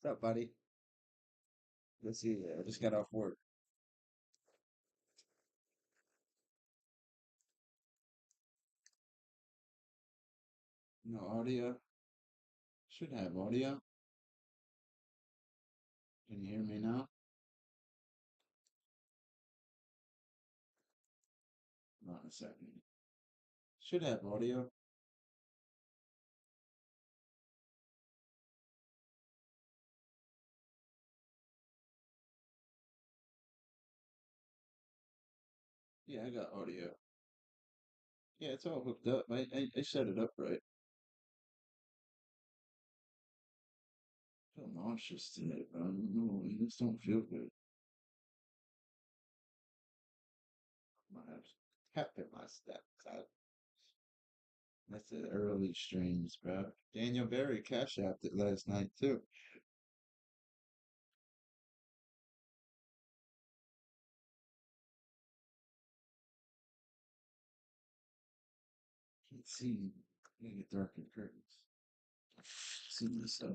What's up, buddy? Let's see. I just got off work. No audio. Should have audio. Can you hear me now? Hold on a second. Should have audio. Yeah, I got audio. Yeah, it's all hooked up. I set it up right. I feel nauseous today, bro. I don't know. I just don't feel good. My pep in my step. That's the early streams, bro. Daniel Berry cash apped it last night too. Can't see. I gotta get darker curtains. See this stuff.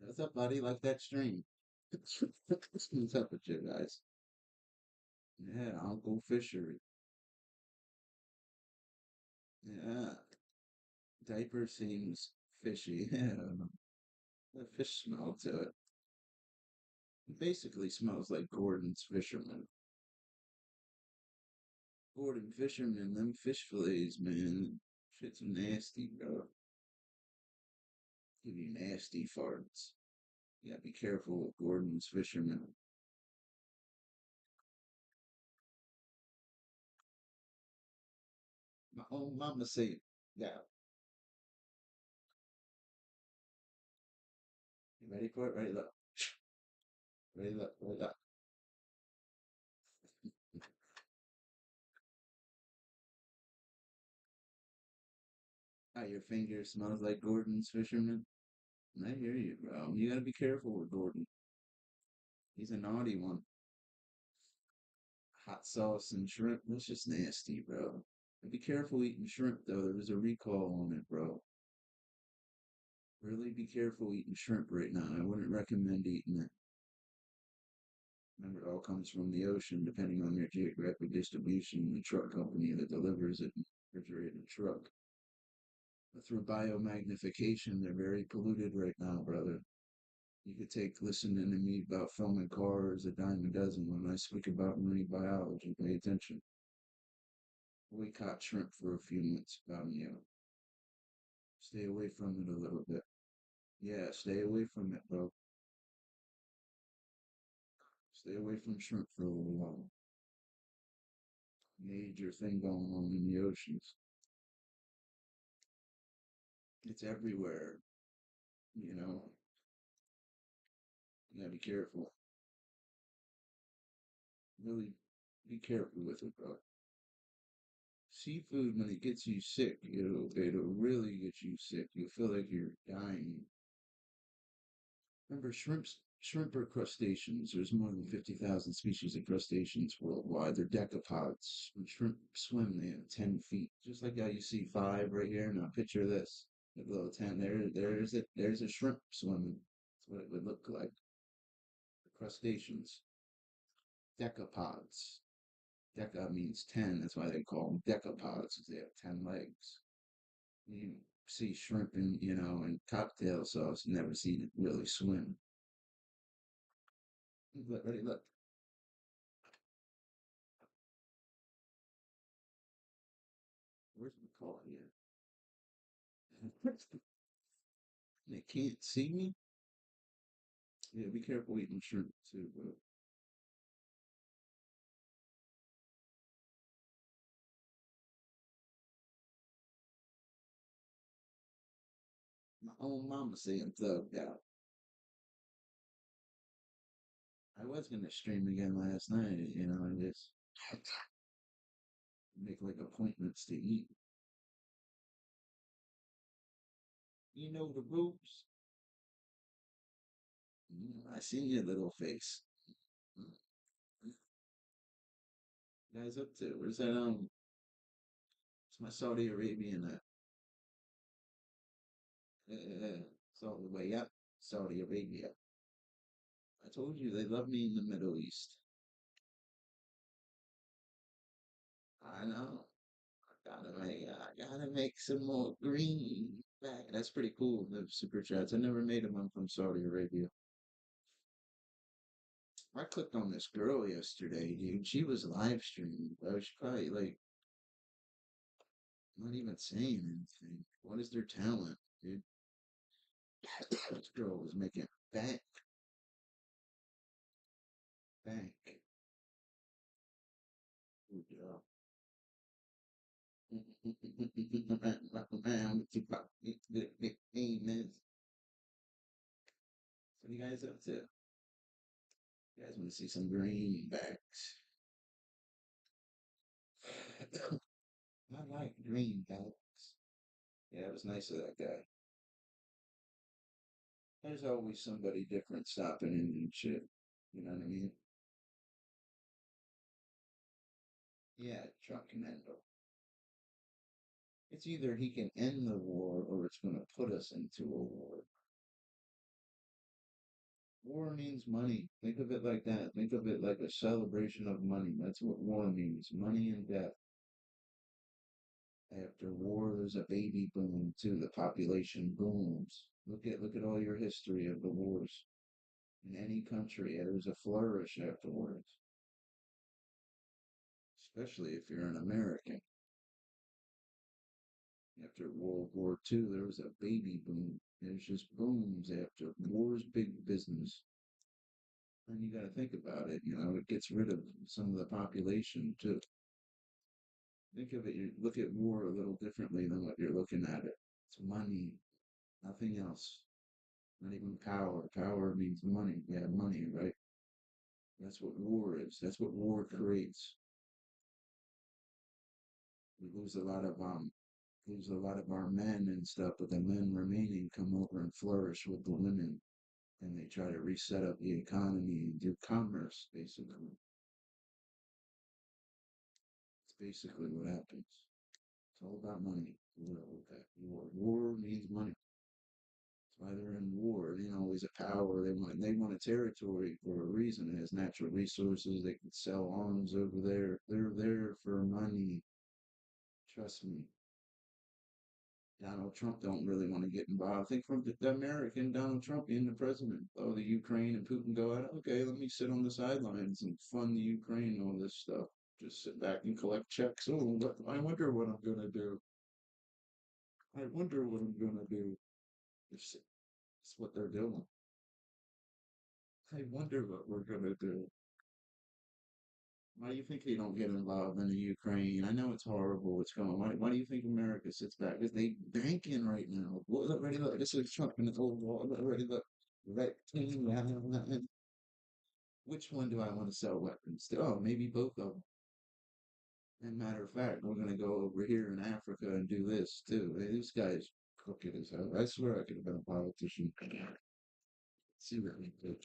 What's up, buddy? Like that stream. What's up with you guys? Yeah, Uncle Fishery. Yeah, diaper seems fishy. Yeah, the fish smell to it. It basically smells like Gordon's Fisherman. Gordon Fisherman, them fish fillets, man. Shit's nasty, bro. Give you nasty farts. You gotta be careful with Gordon's Fisherman. My own mama say, yeah. You ready for it? Ready, look. Ready, look. Ready, look. How your finger smells like Gordon's Fisherman? I hear you, bro. You gotta be careful with Gordon. He's a naughty one. Hot sauce and shrimp. That's just nasty, bro. Be careful eating shrimp, though. There was a recall on it, bro. Really be careful eating shrimp right now. I wouldn't recommend eating it. Remember, it all comes from the ocean, depending on your geographic distribution, the truck company that delivers it in a refrigerated truck. But through biomagnification, they're very polluted right now, brother. You could take listening to me about filming cars a dime a dozen when I speak about marine biology. Pay attention. We caught shrimp for a few months, stay away from it a little bit. Yeah, stay away from it, bro. Stay away from shrimp for a little while. Major thing going on in the oceans. It's everywhere, you know. You gotta be careful. Really be careful with it, bro. Seafood, when it gets you sick, it'll really get you sick. You'll feel like you're dying. Remember, shrimp are crustaceans. There's more than 50,000 species of crustaceans worldwide. They're decapods. When shrimp swim, they have 10 feet. Just like how you see five right here. Now picture this. A little 10. There's a shrimp swimming. That's what it would look like. The crustaceans. Decapods. Deca means 10. That's why they call them decapods, because they have 10 legs. You see shrimp in cocktail sauce. Never seen it really swim. Look, ready, look. Where's my car here? They can't see me? Yeah, be careful eating shrimp too, bro. Oh, mama saying thugged out. I was gonna stream again last night, and just make like appointments to eat. You know the rules. I see your little face. Mm, you guys up to? Where's that? It's my Saudi Arabian. It's all the way up. Saudi Arabia. I told you they love me in the Middle East. I know. I gotta make some more green back. That's pretty cool. The super chats. I never made them. I'm from Saudi Arabia. I clicked on this girl yesterday, dude. She was live streaming. I was probably like not even saying anything. What is their talent, dude? This girl was making bank, bank. Good job. Man, what you guys up to? You guys want to see some greenbacks? I like greenbacks. Yeah, it was nice of that guy. There's always somebody different stopping in and shit. You know what I mean? Yeah, Trump can end it. It's either he can end the war or it's going to put us into a war. War means money. Think of it like that. Think of it like a celebration of money. That's what war means. Money and death. After war, there's a baby boom too. The population booms. Look at all your history of the wars. In any country, there's a flourish afterwards. Especially if you're an American. After World War II, there was a baby boom. There's just booms after war's big business. And you got to think about it. It gets rid of some of the population too. Think of it. You look at war a little differently than what you're looking at it. It's money, nothing else. Not even power. Power means money. Yeah, money, right? That's what war is. That's what war creates. We lose a lot of our men and stuff, but the men remaining come over and flourish with the women, and they try to reset up the economy and do commerce. Basically, it's basically what happens. It's all about money. War means money. That's why they're in war. It ain't always a power. They want a territory for a reason. It has natural resources. They can sell arms over there. They're there for money. Trust me. Donald Trump don't really want to get involved. I think from the American Donald Trump being the president. Oh, the Ukraine and Putin go out. Okay, let me sit on the sidelines and fund the Ukraine and all this stuff. Just sit back and collect checks. Oh, but I wonder what I'm gonna do. I wonder what I'm gonna do. It's what they're doing. I wonder what we're gonna do. Why do you think they don't get involved in the Ukraine? I know it's horrible what's going on. Why do you think America sits back? Because they banking right now. What look ready look. This is Trump in the old wall. Look ready look. Red team. Which one do I want to sell weapons to? Oh, maybe both of them. And matter of fact, we're gonna go over here in Africa and do this too. Hey, this guy's crooked as hell. I swear I could have been a politician. See what we do.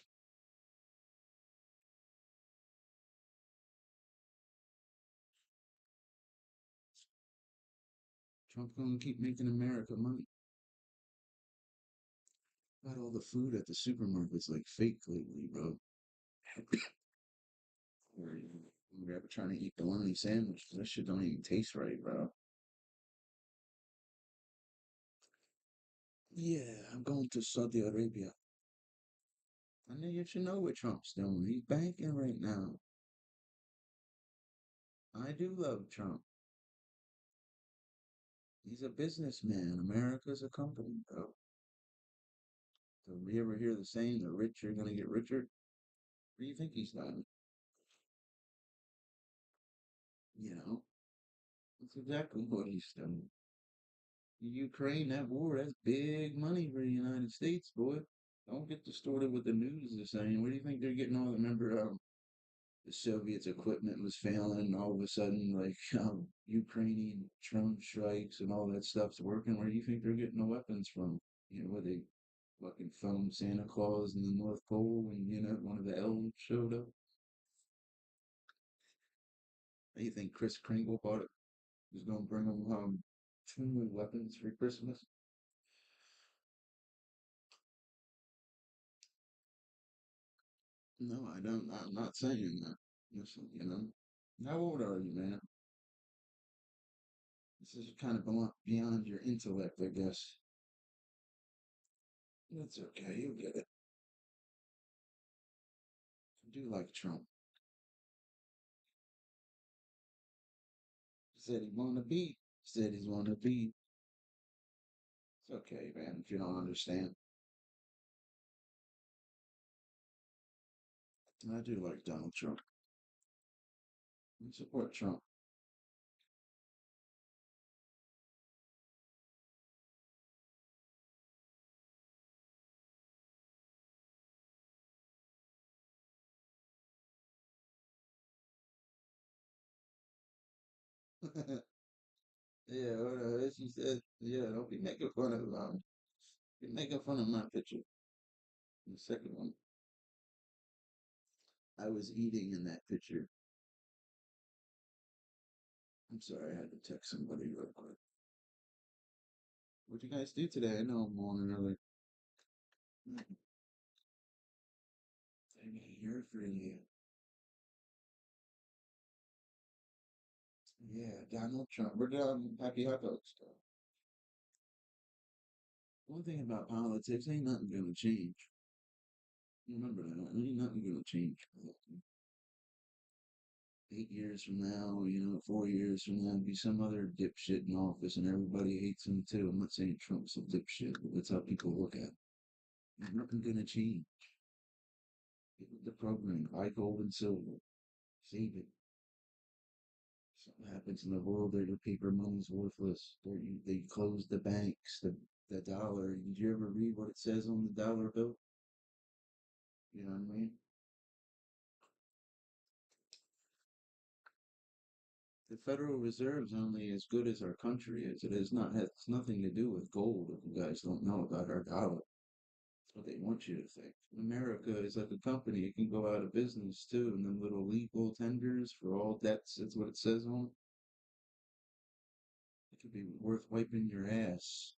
Trump gonna keep making America money. Got all the food at the supermarkets like fake lately, bro. We're ever trying to eat bologna sandwich. That shit don't even taste right, bro. Yeah, I'm going to Saudi Arabia. I know you should know what Trump's doing. He's banking right now. I do love Trump. He's a businessman. America's a company, bro. So we ever hear the saying, the rich are gonna get richer? What do you think he's done? You know, that's exactly what he's done. Ukraine, that war, that's big money for the United States, boy. Don't get distorted with the news is saying. What do you think they're getting all? Remember, the Soviets' equipment was failing, and all of a sudden, like Ukrainian drone strikes and all that stuff's working. Where do you think they're getting the weapons from? Where they fucking phoned Santa Claus in the North Pole when one of the elves showed up. Do you think Chris Kringle bought it? Was gonna bring them two new weapons for Christmas? No, I don't. I'm not saying that. Listen, how old are you, man? This is kind of beyond your intellect, I guess. That's okay. You'll get it. I do like Trump. Said he wanna be. Said he's wanna be. It's okay, man, if you don't understand. I do like Donald Trump. I support Trump. Yeah, she said, yeah, don't be making fun of be making fun of my picture. The second one, I was eating in that picture. I'm sorry, I had to text somebody real quick. What'd you guys do today? I know I'm on early. I'm here for you. Yeah, Donald Trump. We're done. Happy hot dog stuff. One thing about politics, ain't nothing gonna change. Remember that. Ain't nothing gonna change. 8 years from now, 4 years from now, be some other dipshit in office and everybody hates him too. I'm not saying Trump's a dipshit, but that's how people look at him. There's nothing gonna change. Get with the program. Buy gold and silver. Save it. Something happens in the world that your paper money's worthless. They closed the banks, the dollar. Did you ever read what it says on the dollar bill? You know what I mean? The Federal Reserve's only as good as our country is. It has nothing to do with gold if you guys don't know about our dollar. That's what they want you to think. America is like a company. It can go out of business too, and then little legal tenders for all debts. That's what it says on. It could be worth wiping your ass.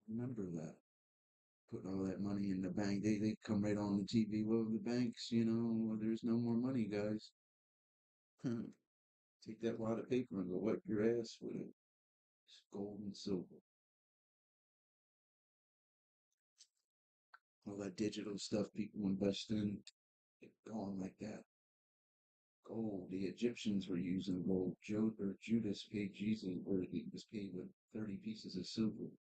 Remember that. Putting all that money in the bank. They come right on the TV. Well, the banks, well, there's no more money, guys. Take that wad of paper and go wipe your ass with it. It's gold and silver. All that digital stuff people invest in, it going like that. Gold. The Egyptians were using gold. Judas paid Jesus, or he was paid with 30 pieces of silver,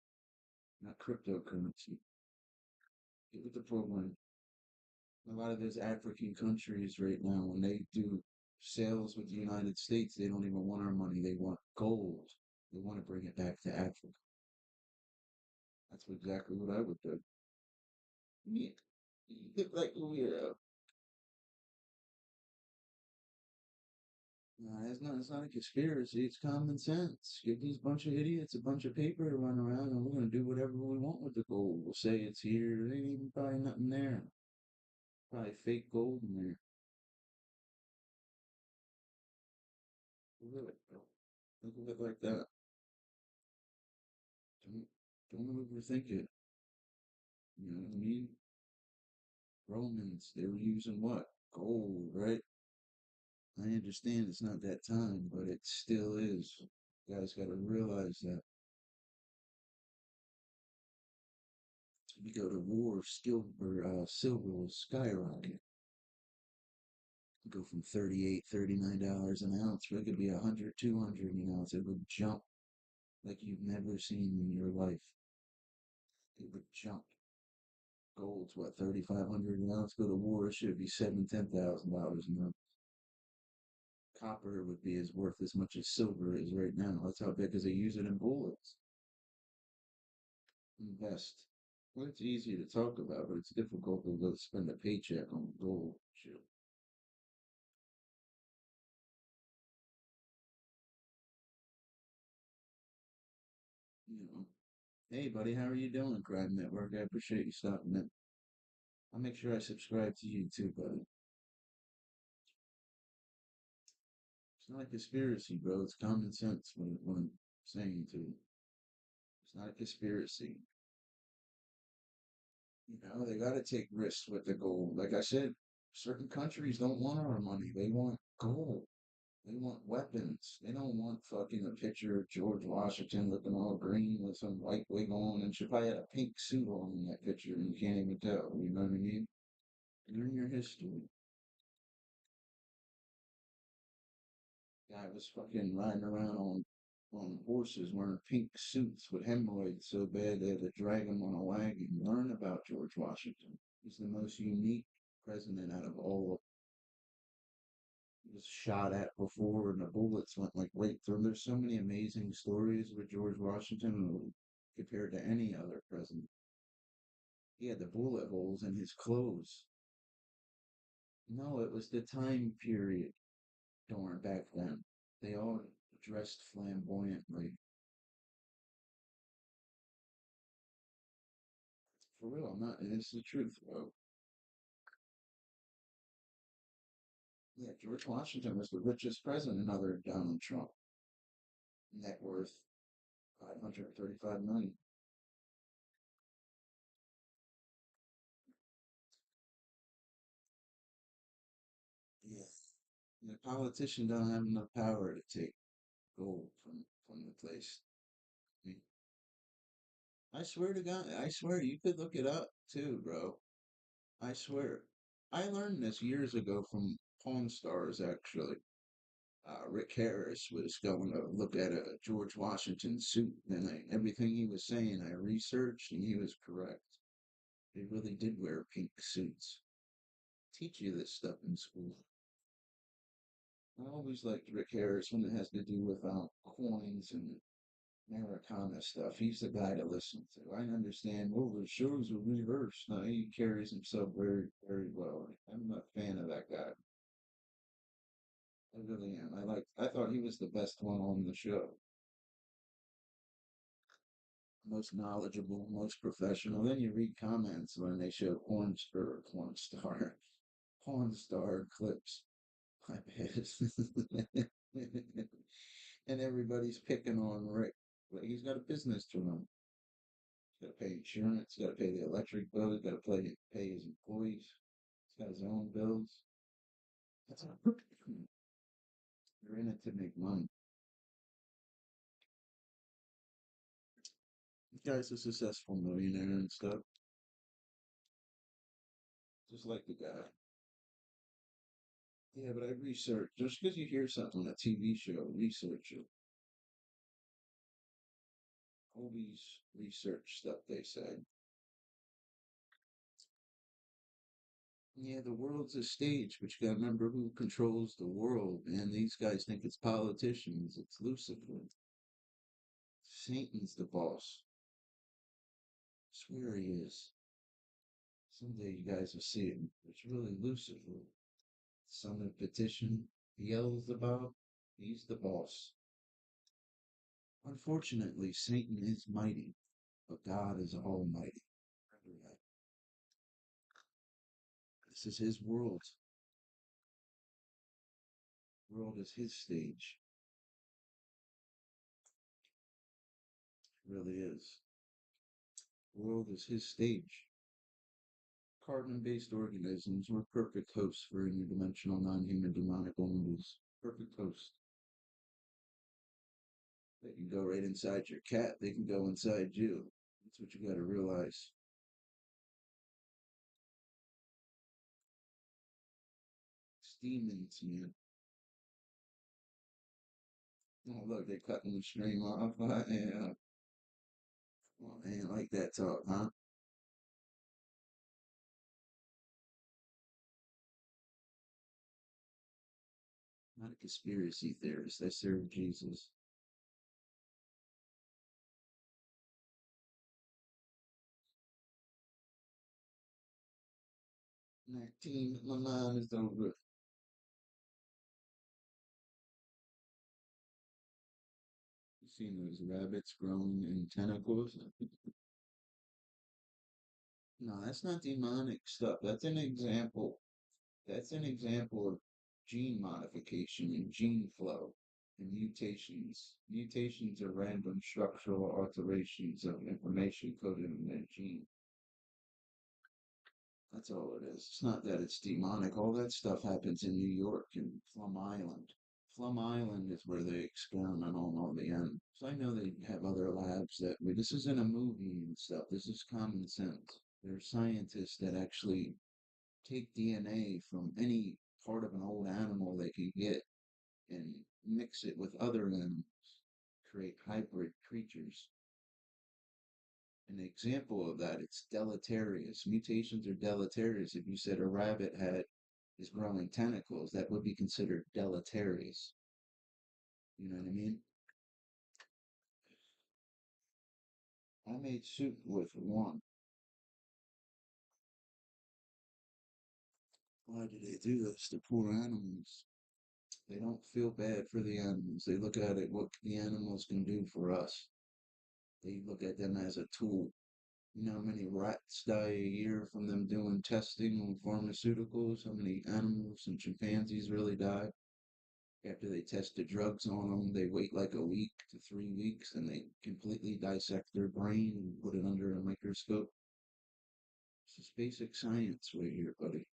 not cryptocurrency. Get with the program. A lot of those African countries right now, when they do sales with the United States, they don't even want our money. They want gold. They want to bring it back to Africa. That's exactly what I would do. Yeah, you look like a weirdo. No, it's not a conspiracy. It's common sense. Give these bunch of idiots a bunch of paper to run around, and we're gonna do whatever we want with the gold. We'll say it's here. There ain't even probably nothing there. Probably fake gold in there. Look at it. Look at it like that. Don't don't overthink it. You know what I mean? Romans, they were using what? Gold, right? I understand it's not that time, but it still is. You guys got to realize that. You go to war, silver will skyrocket. Go from 38, $39 an ounce, or it could be 100, 200 an ounce. It would jump like you've never seen in your life. It would jump. Gold's what, 3,500 an ounce? Go to war, it should be seven, $10,000 an ounce. Copper would be as worth as much as silver is right now. That's how big, because they use it in bullets. invest. Well, it's easy to talk about, but it's difficult to go spend a paycheck on gold. Shit, you know. Hey, buddy, how are you doing, Crime Network? I appreciate you stopping in. I'll make sure I subscribe to you too, buddy. It's not a conspiracy, bro. It's common sense what I'm saying to you. It's not a conspiracy. You know, they got to take risks with the gold. Like I said, certain countries don't want our money. They want gold. They want weapons. They don't want fucking a picture of George Washington looking all green with some white wig on, and she probably had a pink suit on in that picture, and you can't even tell. You know what I mean? Learn your history. Guy was fucking riding around on horses wearing pink suits with hemorrhoids so bad they had to drag him on a wagon. Learn about George Washington. He's the most unique president out of all of he was shot at before and the bullets went like right through. There's so many amazing stories with George Washington compared to any other president. He had the bullet holes in his clothes. No, it was the time period during back then. They all dressed flamboyantly. For real, I'm not. It's the truth, bro. Yeah, George Washington was the richest president other than Donald Trump. Net worth 535 million. Yeah. The politician don't have enough power to take gold from the place. I mean, I swear to God, I swear you could look it up too, bro. I swear. I learned this years ago from Pawn Stars actually. Rick Harris was going to look at a George Washington suit, and everything he was saying I researched, and he was correct. They really did wear pink suits. Teach you this stuff in school. I always liked Rick Harris when it has to do with coins and Americana stuff. He's the guy to listen to. I understand. Well, the shows are reversed. No, he carries himself very, very well. I'm a fan of that guy. I really am. I thought he was the best one on the show. Most knowledgeable, most professional. Then you read comments when they show porn star clips. My bad. And everybody's picking on Rick. But he's got a business to run. He's got to pay insurance. He's got to pay the electric bill. He's got to pay his employees. He's got his own bills. That's a, they're in it to make money. The guy's a successful millionaire and stuff, just like the guy. Yeah, but I research. Just because you hear something on a TV show, research it. Always research stuff they say. Yeah, the world's a stage, but you gotta remember who controls the world, man. These guys think it's politicians. It's Lucifer. Satan's the boss. I swear he is. Someday you guys will see it. It's really Lucifer. Son of petition, yells about. He's the boss. Unfortunately, Satan is mighty, but God is almighty. Remember that. This is his world. World is his stage. It really is. World is his stage. Carbon-based organisms were perfect hosts for interdimensional non-human demonic entities. Perfect host. They can go right inside your cat. They can go inside you. That's what you got to realize. It's demons, man. Oh, look, they're cutting the stream off. Yeah. Oh, man, like that talk, huh? Not a conspiracy theorist. I serve Jesus. 19, my mind is over. You seen those rabbits growing in tentacles? No, that's not demonic stuff. That's an example. That's an example of gene modification and gene flow and mutations. Mutations are random structural alterations of information coded in a gene. That's all it is. It's not that it's demonic. All that stuff happens in New York and Plum Island. Plum Island is where they experiment on all the animals. I know they have other labs that this isn't a movie and stuff. This is common sense. There are scientists that actually take DNA from any part of an old animal they can get and mix it with other animals, create hybrid creatures. An example of that, it's deleterious. Mutations are deleterious. If you said a rabbit had is growing tentacles, that would be considered deleterious. You know what I mean? I made soup with one. Why do they do this to poor animals? They don't feel bad for the animals. They look at it what the animals can do for us. They look at them as a tool. You know how many rats die a year from them doing testing on pharmaceuticals? How many animals and chimpanzees really die? After they test the drugs on them, they wait like a week to 3 weeks and they completely dissect their brain and put it under a microscope. It's just basic science right here, buddy.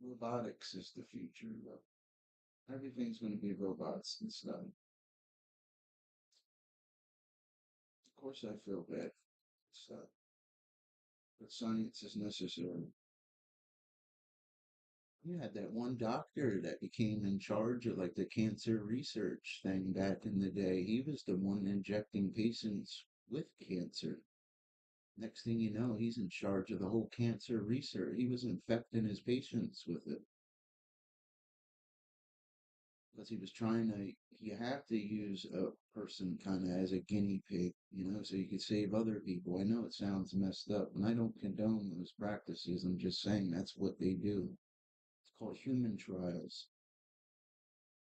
Robotics is the future, though. Everything's going to be robots and stuff. Of course, I feel bad for stuff, but science is necessary. You had that one doctor that became in charge of like the cancer research thing back in the day. He was the one injecting patients with cancer. Next thing you know, he's in charge of the whole cancer research. He was infecting his patients with it because he was trying to. You have to use a person kind of as a guinea pig, so you could save other people. I know it sounds messed up, and I don't condone those practices. I'm just saying that's what they do. It's called human trials.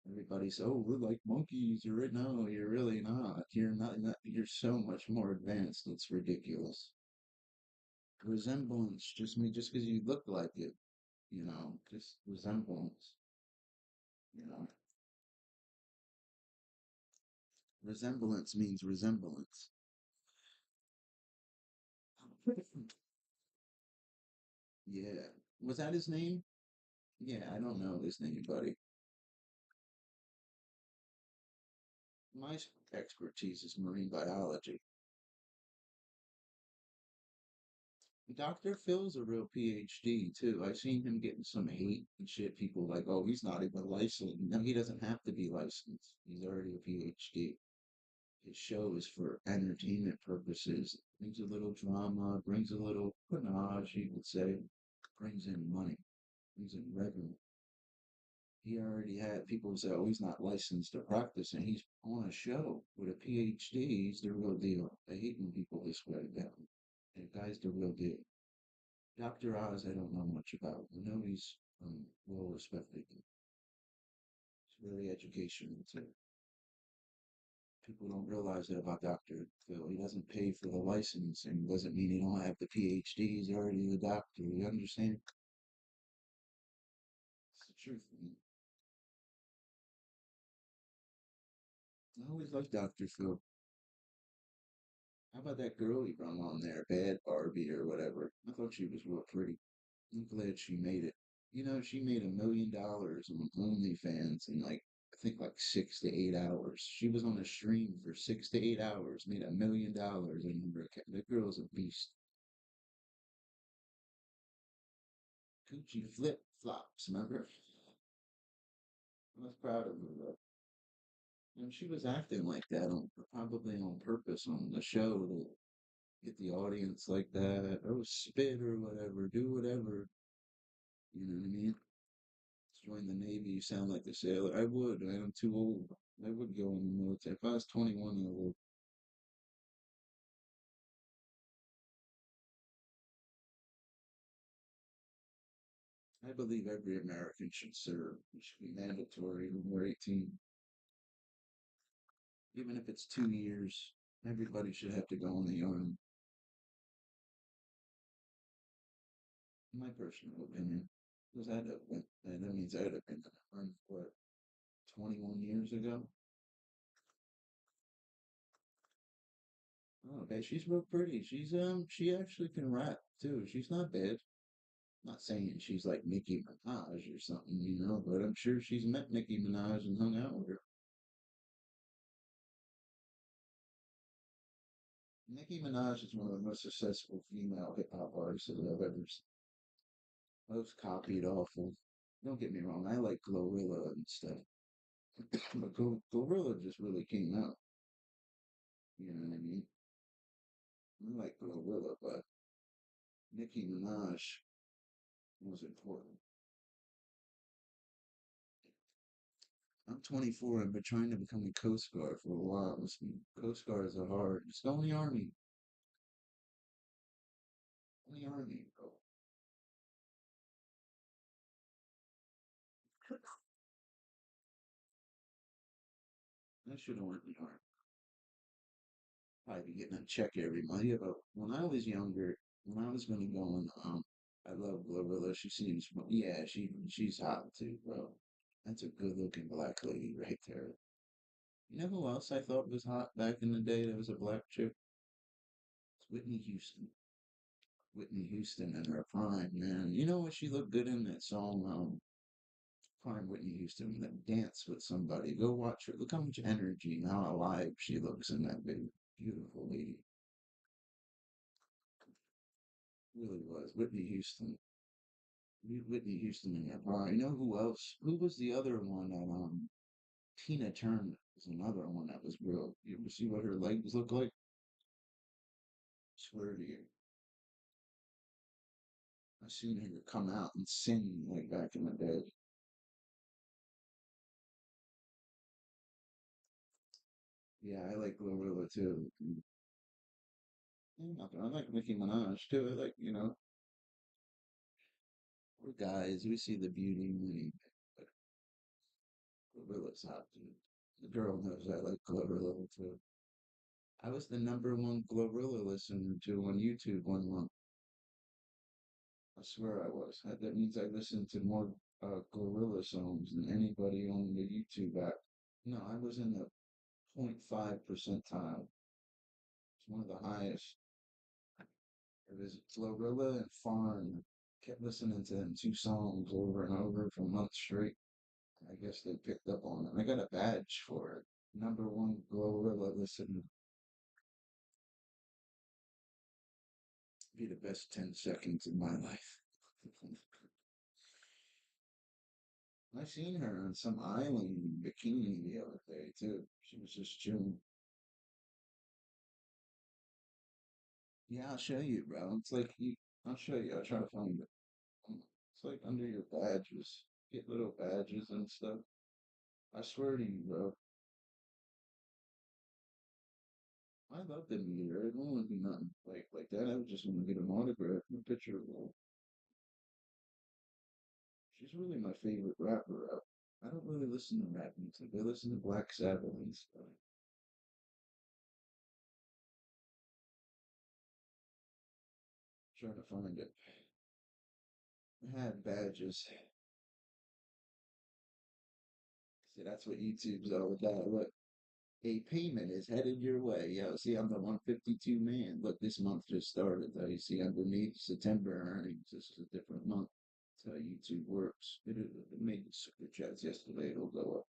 Everybody says, "Oh, we're like monkeys." You're right. No, you're really not. You're not. You're so much more advanced. It's ridiculous. Resemblance just because you look like it. Just resemblance. You know, resemblance means resemblance. Yeah. Was that his name? Yeah, I don't know his name, buddy. My expertise is marine biology. Dr. Phil's a real PhD too. I've seen him getting some hate and shit. People like, oh, he's not even licensed. No, he doesn't have to be licensed. He's already a PhD. His show is for entertainment purposes. Brings a little drama, brings a little panache, you would say, brings in money, brings in revenue. He already had people say, oh, he's not licensed to practice, and he's on a show with a PhD. He's the real deal. I hate when people this way down. The guy's the real deal. Dr. Oz, I don't know much about. I know he's well respected. He's very educational too. People don't realize that about Dr. Phil. He doesn't pay for the licensing. Doesn't mean he don't have the PhD. He's already a doctor. You understand? It's the truth, man. I always liked Dr. Phil. How about that girl he brought on there, Bad Barbie or whatever? I thought she was real pretty. I'm glad she made it. She made $1 million on OnlyFans in I think like 6 to 8 hours. She was on a stream for 6 to 8 hours, made $1 million in her account. That girl's a beast. Gucci flip flops, remember? I was proud of her though. And she was acting like that probably on purpose on the show to get the audience like that. Oh, spit or whatever, do whatever. You know what I mean? Join the Navy, you sound like a sailor. I would, man. I'm too old. I would go in the military. If I was 21, I would. I believe every American should serve. It should be mandatory when we're 18. Even if it's 2 years, everybody should have to go in the army. My personal opinion. Because that means I'd have been in the army, what, 21 years ago? Oh, okay, she's real pretty. She actually can rap too. She's not bad. Not saying she's like Nicki Minaj or something, but I'm sure she's met Nicki Minaj and hung out with her. Nicki Minaj is one of the most successful female hip hop artists that I've ever seen. Most copied awful. Don't get me wrong, I like Glorilla and stuff. But Glorilla just really came out. You know what I mean? I like Glorilla, but Nicki Minaj was important. I'm 24. I've been trying to become a Coast Guard for a while. Coast Guards are hard. Just go in the Army. In the Army, bro. I should have went in the Army. Probably be getting a check every month. Yeah, but when I was younger, when I was gonna go in, I love Glorilla. She seems, yeah, she's hot too, bro. That's a good looking black lady right there. You know who else I thought was hot back in the day that was a black chick? It's Whitney Houston. Whitney Houston in her prime, man. You know what she looked good in that song, prime Whitney Houston, that dance with somebody. Go watch her. Look how much energy and how alive she looks in that big, beautiful lady. Really was. Whitney Houston. Whitney Houston in her prime. You know who else? Who was the other one that Tina Turner was another one that was real. You ever see what her legs look like? Swear to you. I seen her come out and sing like back in the day. Yeah, I like Glorilla too. I like Nicki Minaj too. I like, we're guys. We see the beauty in anything. But Glorilla's hot too. The girl knows I like Glorilla too. I was the number one Glorilla listener to on YouTube one month. I swear I was. That means I listened to more Glorilla songs than anybody on the YouTube app. No, I was in the 0.5 percentile. It's one of the highest. It was Glorilla and Farn. Kept listening to them two songs over and over for months straight. I guess they picked up on it. I got a badge for it. Number one Glorilla listener. Be the best 10 seconds of my life. I seen her on some island in bikini the other day too. She was just chilling. Yeah, I'll show you, bro. It's like I'll show you. I'll try to find it. It's like under your badges. Get little badges and stuff. I swear to you, bro. I love to meet her. I don't want to do nothing like that. I would just want to get an autograph and a picture of her. She's really my favorite rapper. I don't really listen to rap music. I listen to Black Sabbath and stuff. Trying to find it. I had badges. See, that's what YouTube's all about. Look, a payment is headed your way. Yo, see, I'm the 152 man. Look, this month just started, though. You see underneath September earnings. This is a different month. That's how YouTube works. It made super chats yesterday. It'll go up.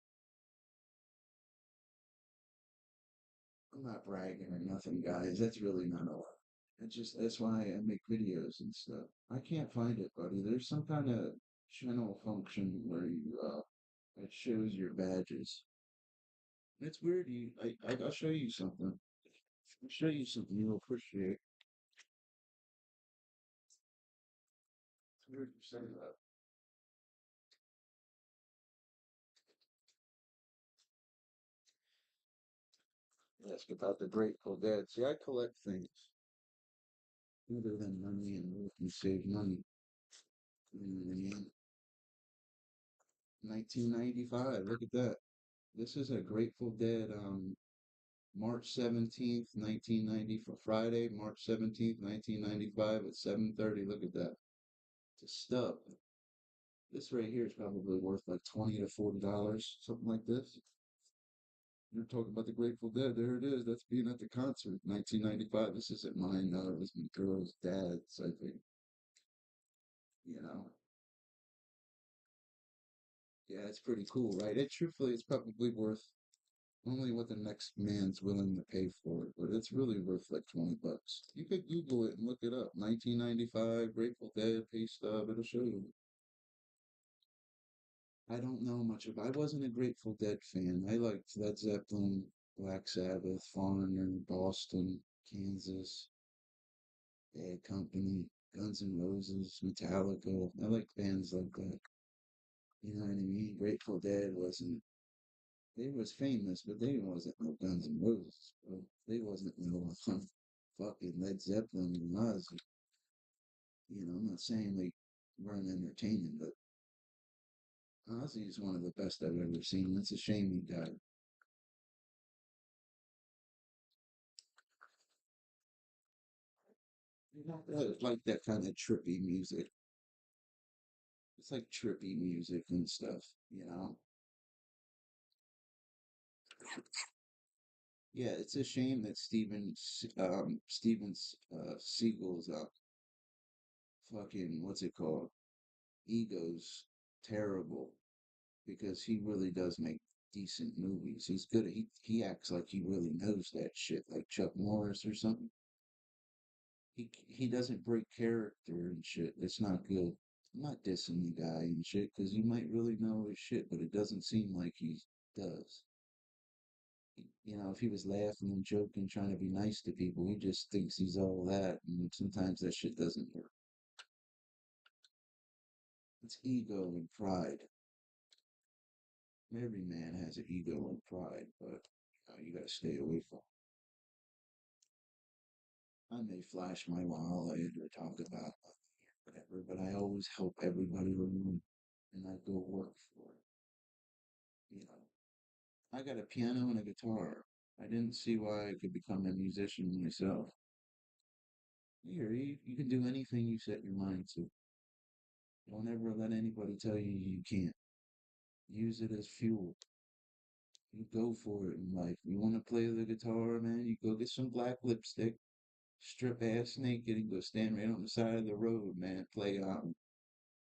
I'm not bragging or nothing, guys. That's really not a lot. That's why I make videos and stuff. I can't find it, buddy. There's some kind of channel function where it shows your badges. It's weird. I'll show you something. I'll show you something you'll appreciate. It's weird you say that. Ask about the Grateful Dead. See, I collect things other than money and work and save money. You know what I mean? 1995. Look at that. This is a Grateful Dead, March 17th, 1990 for Friday, March 17th, 1995 at 7:30. Look at that. It's a stub. This right here is probably worth like 20 to $40, something like this. You're talking about the Grateful Dead. There it is. That's being at the concert, 1995. This isn't mine, though. It was my girl's dad's, I think. You know. Yeah, it's pretty cool, right? It truthfully, it's probably worth only what the next man's willing to pay for it, but it's really worth like 20 bucks. You could Google it and look it up. 1995 Grateful Dead pay stub. It'll show you. I don't know much of. I wasn't a Grateful Dead fan. I liked Led Zeppelin, Black Sabbath, Foreigner, Boston, Kansas, Bad Company, Guns N' Roses, Metallica. I like bands like that. You know what I mean? Grateful Dead wasn't. They was famous, but they wasn't no Guns N' Roses, bro. They wasn't no fucking Led Zeppelin and Ozzy. You know, I'm not saying they weren't entertaining, but Ozzy is one of the best I've ever seen. It's a shame he died. You know, I like that kind of trippy music. It's like trippy music and stuff, you know? Yeah, it's a shame that Steven Seagal's fucking what's it called? Ego's terrible because he really does make decent movies. He's good. He acts like he really knows that shit, like Chuck Norris or something. He doesn't break character and shit. It's not good. I'm not dissing the guy and shit because he might really know his shit, but it doesn't seem like he does. You know, if he was laughing and joking, trying to be nice to people, he just thinks he's all that, and sometimes that shit doesn't work. It's ego and pride. Every man has an ego and pride, but you gotta stay away from. I may flash my wallet or talk about whatever, but I always help everybody around, and I go work for it. You know, I got a piano and a guitar. I didn't see why I could become a musician myself. You can do anything you set your mind to. Don't ever let anybody tell you you can't. Use it as fuel. You go for it in life. You want to play the guitar, man? You go get some black lipstick, strip ass naked, and go stand right on the side of the road, man. Play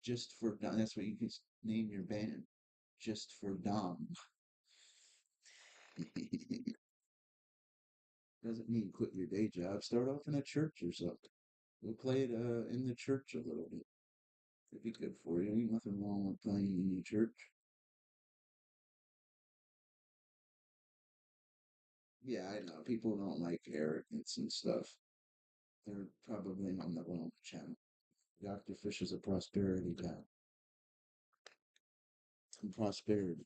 just for Dom. That's what you can name your band. Just for Dom. Doesn't mean quit your day job. Start off in a church or something. We'll play it in the church a little bit. It'd be good for you. Ain't nothing wrong with playing in your church. Yeah, I know. People don't like arrogance and stuff. They're probably on the wrong channel. Dr. Fish is a prosperity guy. And prosperity.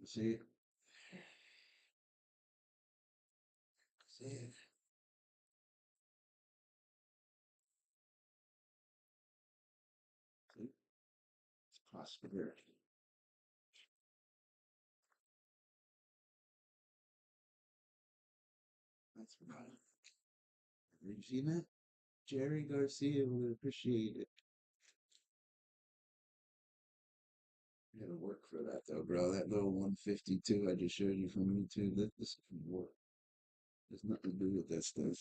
See it? See it? See? It's prosperity. That's right. Have you seen that? Jerry Garcia would appreciate it. You gotta work for that though, bro. That little 152 I just showed you from YouTube, this is from work. There's nothing to do with that stuff.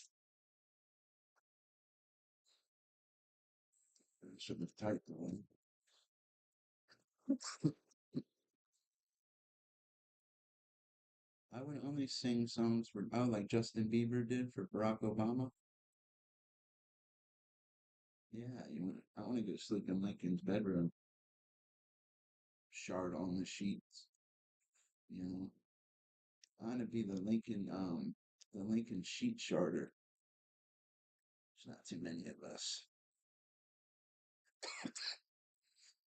I shouldn't have typed the one. I would only sing songs for, oh, like Justin Bieber did for Barack Obama. Yeah, I want to go sleep in Lincoln's bedroom, shard on the sheets. You know, I want to be the Lincoln sheet sharder. There's not too many of us.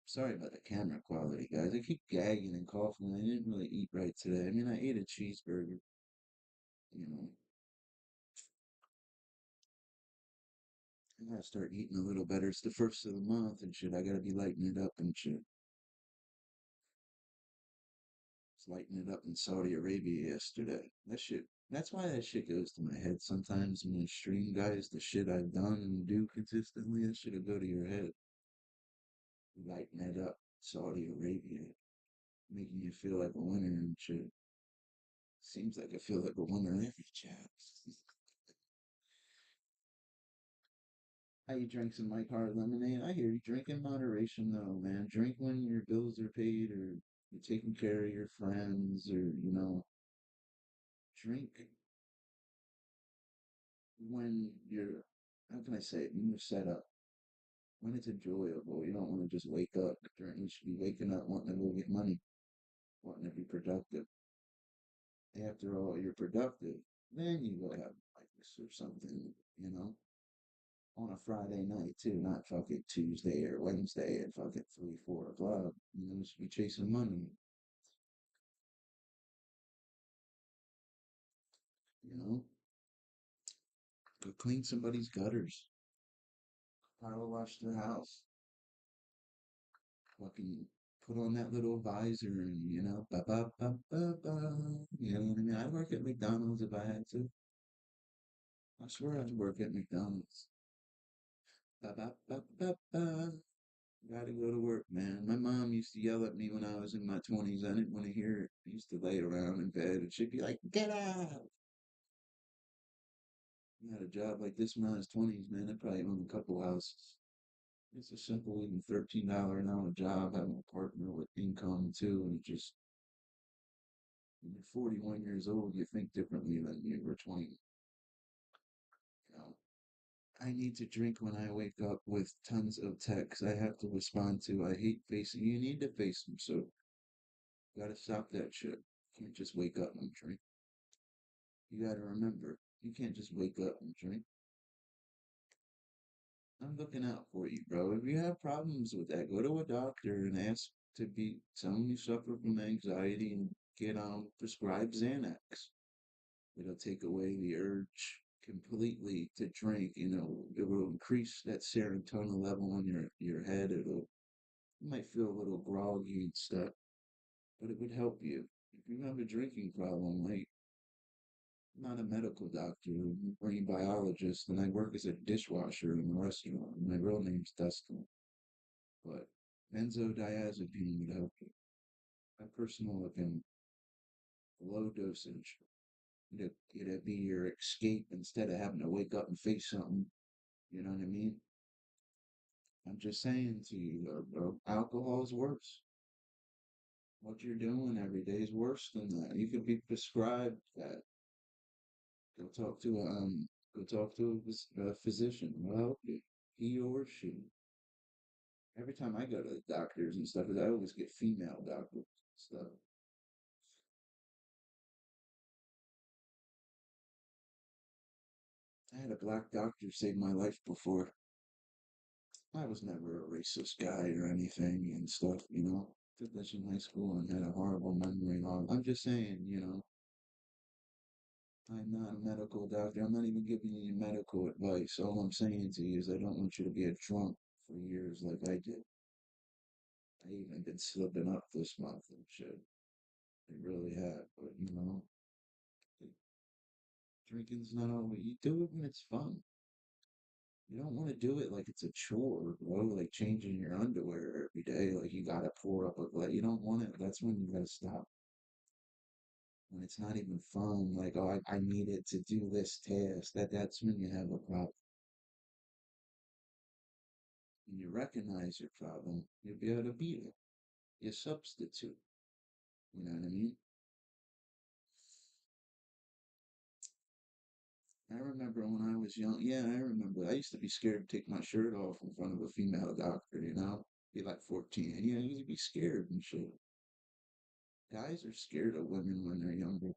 Sorry about the camera quality, guys. I keep gagging and coughing. I didn't really eat right today. I mean, I ate a cheeseburger. You know, I gotta start eating a little better. It's the first of the month and shit. I gotta be lighting it up and shit. Was lighting it up in Saudi Arabia yesterday. That shit. That's why that shit goes to my head sometimes when I stream, guys. The shit I've done and do consistently, that shit'll go to your head. Lighting it up, Saudi Arabia, making you feel like a winner and shit. Seems like I feel like a winner every chat. How you drink some Mike Hard lemonade? I hear you drink in moderation though, man. Drink when your bills are paid or you're taking care of your friends or, drink when you're, how can I say it, when you're set up, when it's enjoyable. You don't want to just wake up. You should be waking up wanting to go get money, wanting to be productive. After all, you're productive. Then you go have breakfast or something, you know, on a Friday night too, not fucking Tuesday or Wednesday at fucking 3, 4 o'clock. You should be chasing money, you know. Go clean somebody's gutters, power wash their house, fucking put on that little visor and, ba ba ba ba ba. You know what I mean? I'd work at McDonald's if I had to. I swear I'd work at McDonald's. Ba ba ba ba ba. Gotta go to work, man. My mom used to yell at me when I was in my 20s. I didn't want to hear it. I used to lay around in bed and she'd be like, get out. I had a job like this when I was 20s, man. I probably owned a couple houses. It's a simple, even $13 an hour job, having a partner with income too. And when you're 41 years old, you think differently than you were 20. You know, I need to drink when I wake up with tons of texts I have to respond to. I hate facing, you need to face them. So you gotta stop that shit. You can't just wake up and drink. You gotta remember, you can't just wake up and drink. I'm looking out for you, bro. If you have problems with that, go to a doctor and ask to be, tell them you suffer from anxiety and get on prescribed Xanax. It'll take away the urge completely to drink. It will increase that serotonin level in your head. You might feel a little groggy and stuff, but it would help you. If you have a drinking problem, like, I'm not a medical doctor, I'm a marine biologist, and I work as a dishwasher in a restaurant. My real name's Dustin, but benzodiazepine would help you. My personal opinion, low dosage. It'd be your escape instead of having to wake up and face something. You know what I mean? I'm just saying to you, bro, alcohol's worse. What you're doing every day is worse than that. You could be prescribed that. Go talk to a physician. Well, he or she. Every time I go to the doctors and stuff, I always get female doctors and stuff. I had a black doctor save my life before. I was never a racist guy or anything and stuff. Did this in high school and had a horrible memory and all. I'm just saying, I'm not a medical doctor. I'm not even giving you medical advice. All I'm saying to you is I don't want you to be a drunk for years like I did. I even been slipping up this month and shit. I really have. But, drinking's not all you do it when it's fun. You don't want to do it like it's a chore, bro. Like changing your underwear every day. Like you gotta pour up a glass. You don't want it. That's when you gotta stop. When it's not even fun. Like, oh, I needed to do this task. That's when you have a problem. When you recognize your problem, you'll be able to beat it. You substitute. You know what I mean? I remember when I was young. Yeah, I remember. I used to be scared to take my shirt off in front of a female doctor. Be like 14. And, I used to be scared and shit. Guys are scared of women when they're younger.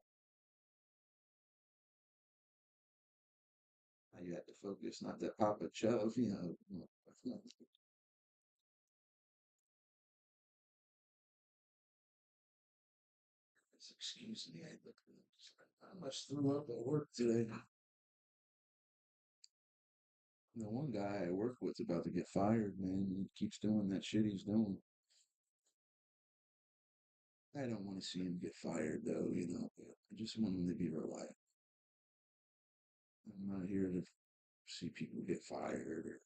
You have to focus not to pop a chub. Excuse me, I must throw up at work today. The one guy I work with's about to get fired, man. He keeps doing that shit he's doing. I don't want to see him get fired, though, you know. I just want him to be reliable. I'm not here to see people get fired or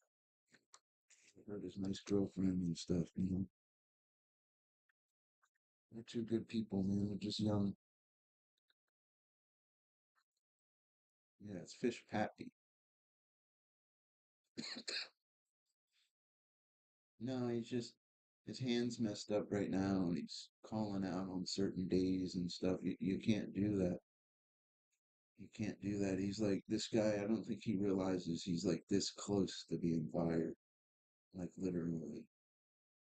hurt his nice girlfriend and stuff, you know. They're two good people, man. They're just young. Yeah, it's Fish Pappy. No, he's just his hand's messed up right now, and he's calling out on certain days and stuff. You can't do that. You can't do that. He's like this guy. I don't think he realizes he's like this close to being fired. Like literally,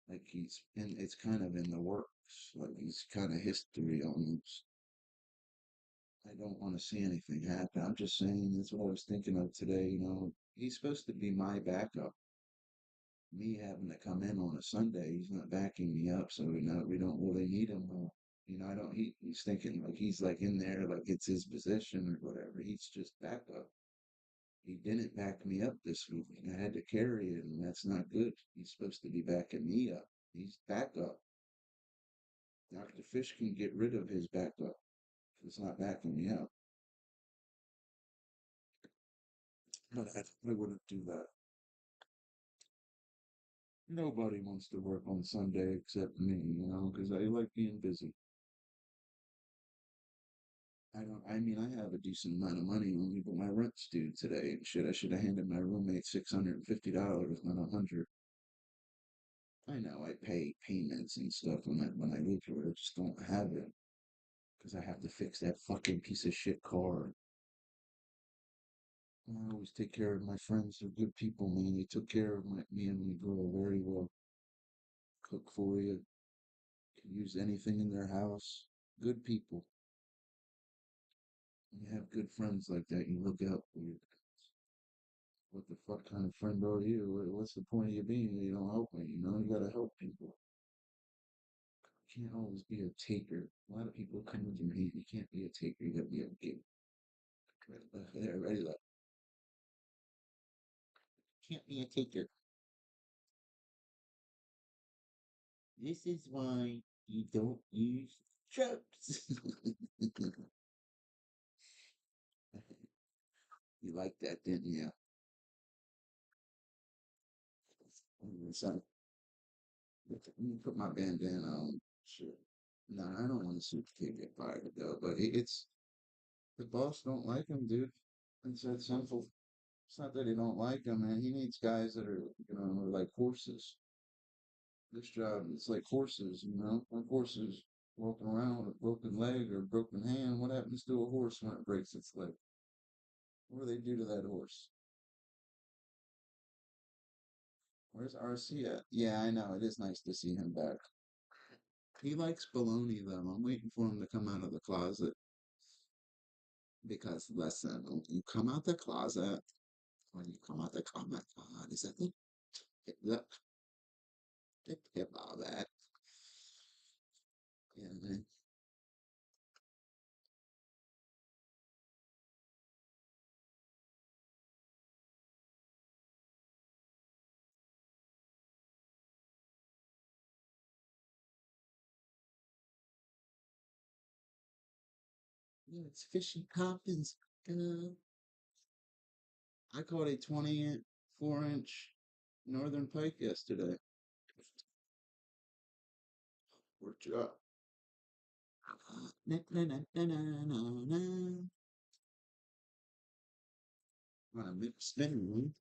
like he's and it's kind of in the works. Like he's kind of history almost. I don't want to see anything happen. I'm just saying that's what I was thinking of today. You know, he's supposed to be my backup. Me having to come in on a Sunday, he's not backing me up, so we don't really need him. You know, I don't. He's thinking like he's like in there, like it's his position or whatever. He's just backup. He didn't back me up this week. I had to carry it, and that's not good. He's supposed to be backing me up. He's backup. Dr. Fish can get rid of his backup if it's not backing me up. But I wouldn't do that. Nobody wants to work on Sunday except me, you know, because I like being busy. I mean, I have a decent amount of money on me, but my rent's due today and shit. I should have handed my roommate $650, not 100. I know I pay payments and stuff when I live here. I just don't have it because I have to fix that fucking piece of shit car. I always take care of my friends. They're good people, man. They took care of me and my girl very well. Cook for you, can use anything in their house. Good people. When you have good friends like that, you look out for your what the fuck kind of friend are you? What's the point of you being here? You don't help me, you know? You gotta help people. You can't always be a taker. A lot of people come with your hate. You can't be a taker. You gotta be a giver. There, ready, look. Can't be a taker. This is why you don't use drugs. You like that, didn't you? So, let me put my bandana on. Sure. No, I don't want to see the kid get fired though, but it's the boss don't like him, dude. It's that simple. It's not that he don't like him, man. He needs guys that are, you know, like horses. This job, it's like horses, you know, like horses walking around with a broken leg or a broken hand. What happens to a horse when it breaks its leg? What do they do to that horse? Where's RC at? Yeah, I know. It is nice to see him back. He likes baloney, though. I'm waiting for him to come out of the closet because, listen, when you come out the closet, when you come out the closet, God, is that look, hip all that. Yeah, man. Yeah, it's fishy Poppins. I caught a 24-inch northern pike yesterday. Worked it up. Na, na, na, na, na, na, na. On a big spinning.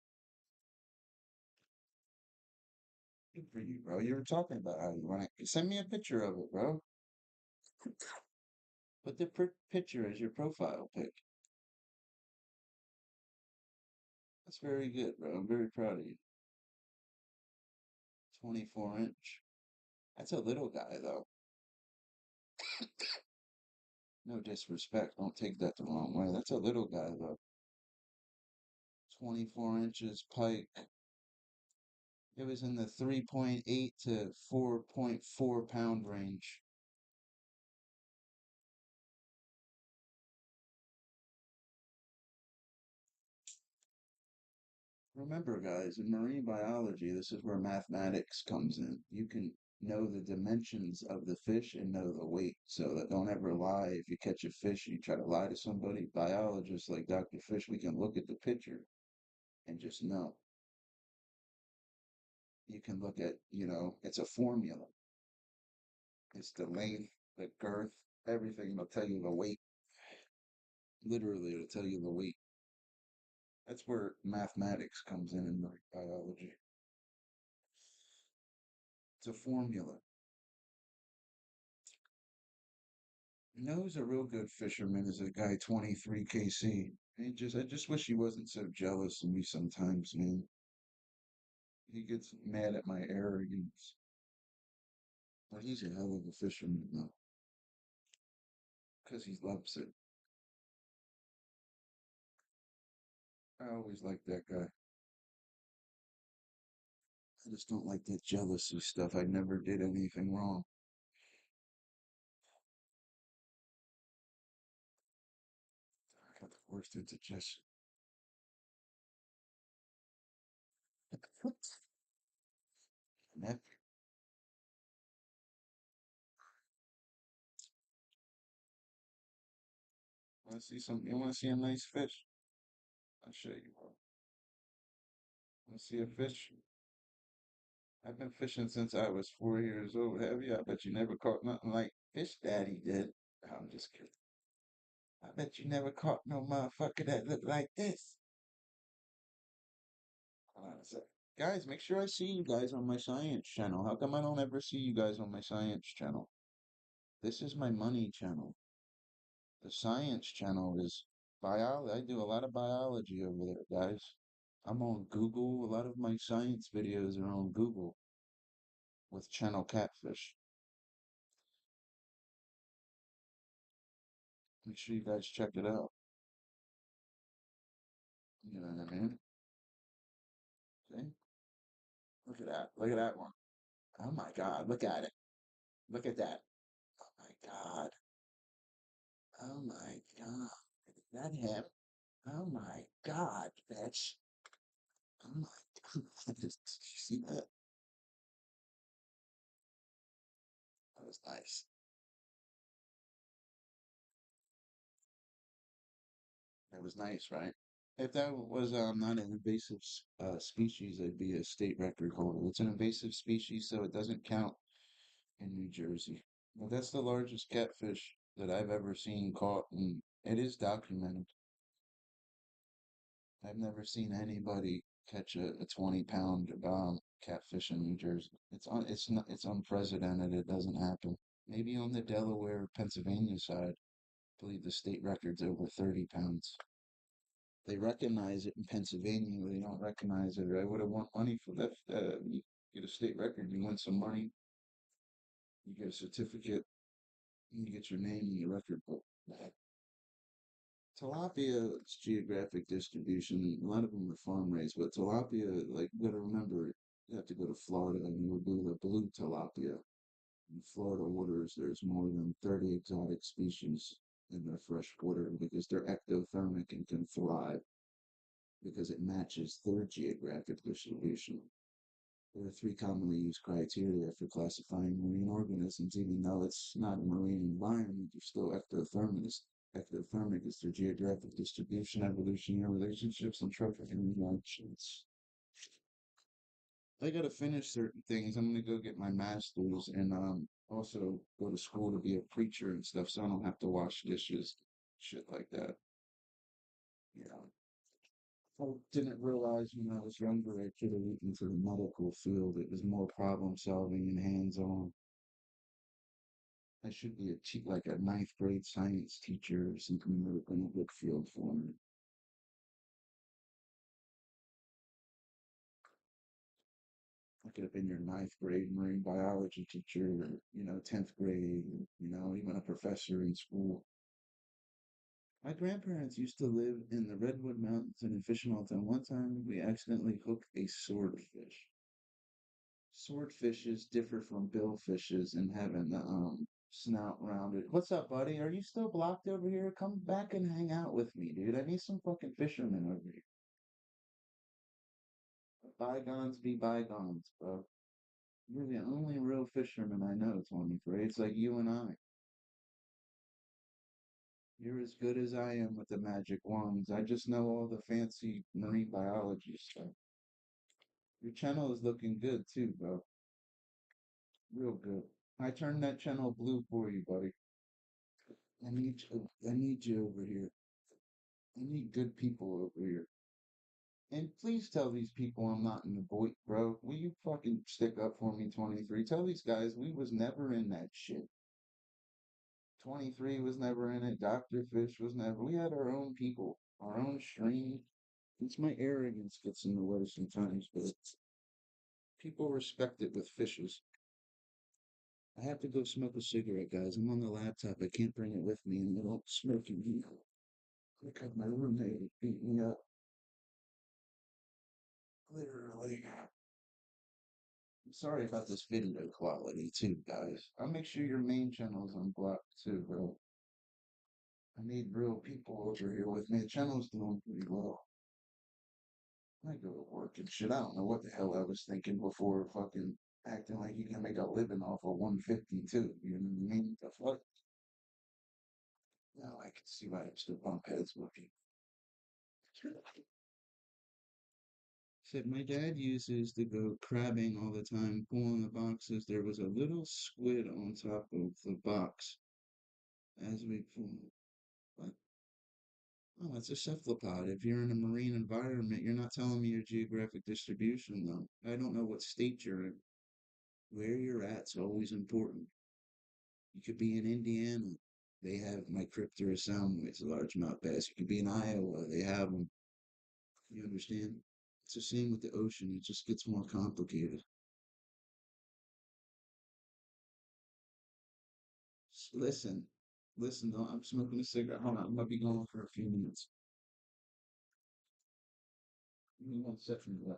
Good for you, bro. You were talking about how you want to send me a picture of it, bro. Put the picture as your profile pic. That's very good, bro. I'm very proud of you. 24-inch. That's a little guy, though. No disrespect. Don't take that the wrong way. That's a little guy, though. 24 inches pike. It was in the 3.8 to 4.4 pound range. Remember, guys, in marine biology, this is where mathematics comes in. You can know the dimensions of the fish and know the weight. So that don't ever lie. If you catch a fish and you try to lie to somebody, biologists like Dr. Fish, we can look at the picture and just know. You can look at, it's a formula. It's the length, the girth, everything. It'll tell you the weight. Literally, it'll tell you the weight. That's where mathematics comes in marine biology. It's a formula. You know who's a real good fisherman is a guy 23 KC. I just wish he wasn't so jealous of me sometimes, man. He gets mad at my arrogance. But he's a hell of a fisherman, though, because he loves it. I always liked that guy. I just don't like that jealousy stuff. I never did anything wrong. I got the worst indigestion. Nephew, want to see something? You want to see a nice fish? I'll show you. Want to see a fish? I've been fishing since I was 4 years old. Have you? I bet you never caught nothing like Fish Daddy did. I'm just kidding. I bet you never caught no motherfucker that looked like this. Hold on a sec. Guys, make sure I see you guys on my science channel. How come I don't ever see you guys on my science channel? This is my money channel. The science channel is biology. I do a lot of biology over there, guys. I'm on Google. A lot of my science videos are on Google with channel Catfish. Make sure you guys check it out. You know what I mean? See? Look at that. Look at that one. Oh my God. Look at it. Look at that. Oh my God. Oh my God. Is that him? Oh my God, bitch. Oh my God. Did you see that? That was nice. It was nice, right? If that was not an invasive species, it'd be a state record holder. It's an invasive species, so it doesn't count in New Jersey. But that's the largest catfish that I've ever seen caught, and it is documented. I've never seen anybody catch a 20-pound catfish in New Jersey. It's not, it's unprecedented. It doesn't happen. Maybe on the Delaware, Pennsylvania side, I believe the state record's over 30 pounds. They recognize it in Pennsylvania. They don't recognize it. I would have won money for that. You get a state record, you win some money, you get a certificate, and you get your name in the record book. Tilapia's geographic distribution, a lot of them are farm raised, but tilapia, like, you gotta remember, you have to go to Florida and you will do the blue tilapia. In Florida waters, there's more than 30 exotic species in their fresh water because they're ectothermic and can thrive because it matches their geographic distribution. There are three commonly used criteria for classifying marine organisms, even though it's not a marine environment, they're still ectothermic. Ectothermic is their geographic distribution, evolutionary relationships, and trophic interactions. I gotta finish certain things. I'm gonna go get my master's and also go to school to be a preacher and stuff, so I don't have to wash dishes, shit like that. Yeah. I didn't realize when I was younger I could have went into the medical field. It was more problem solving and hands on. I should be like a ninth grade science teacher or something that would have been a good field for me. I could have been your ninth grade marine biology teacher, or, 10th grade, even a professor in school. My grandparents used to live in the Redwood Mountains and in Fishmalton. One time we accidentally hooked a swordfish. Swordfishes differ from billfishes in having the snout rounded. What's up, buddy? Are you still blocked over here? Come back and hang out with me, dude. I need some fucking fishermen over here. bygones be bygones, bro. You're the only real fisherman I know, 23. It's like you and I. You're as good as I am with the magic wands. I just know all the fancy marine biology stuff. Your channel is looking good too, bro. Real good. I turned that channel blue for you, buddy. I need you over here. I need good people over here. And please tell these people I'm not in the boy, bro. Will you fucking stick up for me, 23? Tell these guys we was never in that shit. 23 was never in it. Dr. Fish was never. We had our own people, our own stream. It's my arrogance gets in the way sometimes, but people respect it with fishes. I have to go smoke a cigarette, guys. I'm on the laptop. I can't bring it with me, and they don't smoke in here. Because my roommate beat me up, literally. I'm sorry about this video quality too, guys. I'll make sure your main channel is unblocked too, bro. I need real people over here with me. The channel's doing pretty well. I go to work and shit. I don't know what the hell I was thinking before fucking acting like you can make a living off of 152. You know what I mean? The fuck? Now I can see why I still bump heads with people. Said my dad uses to go crabbing all the time, pulling the boxes. There was a little squid on top of the box as we pull. What? Oh, it's a cephalopod. If you're in a marine environment, you're not telling me your geographic distribution, though. I don't know what state you're in. Where you're at's always important. You could be in Indiana. They have Micropterus salmoids, largemouth bass. You could be in Iowa. They have them. You understand? It's the same with the ocean. It just gets more complicated. Listen, listen, though. I'm smoking a cigarette. Hold on. I'm gonna be going for a few minutes. Give me 1 second, guys.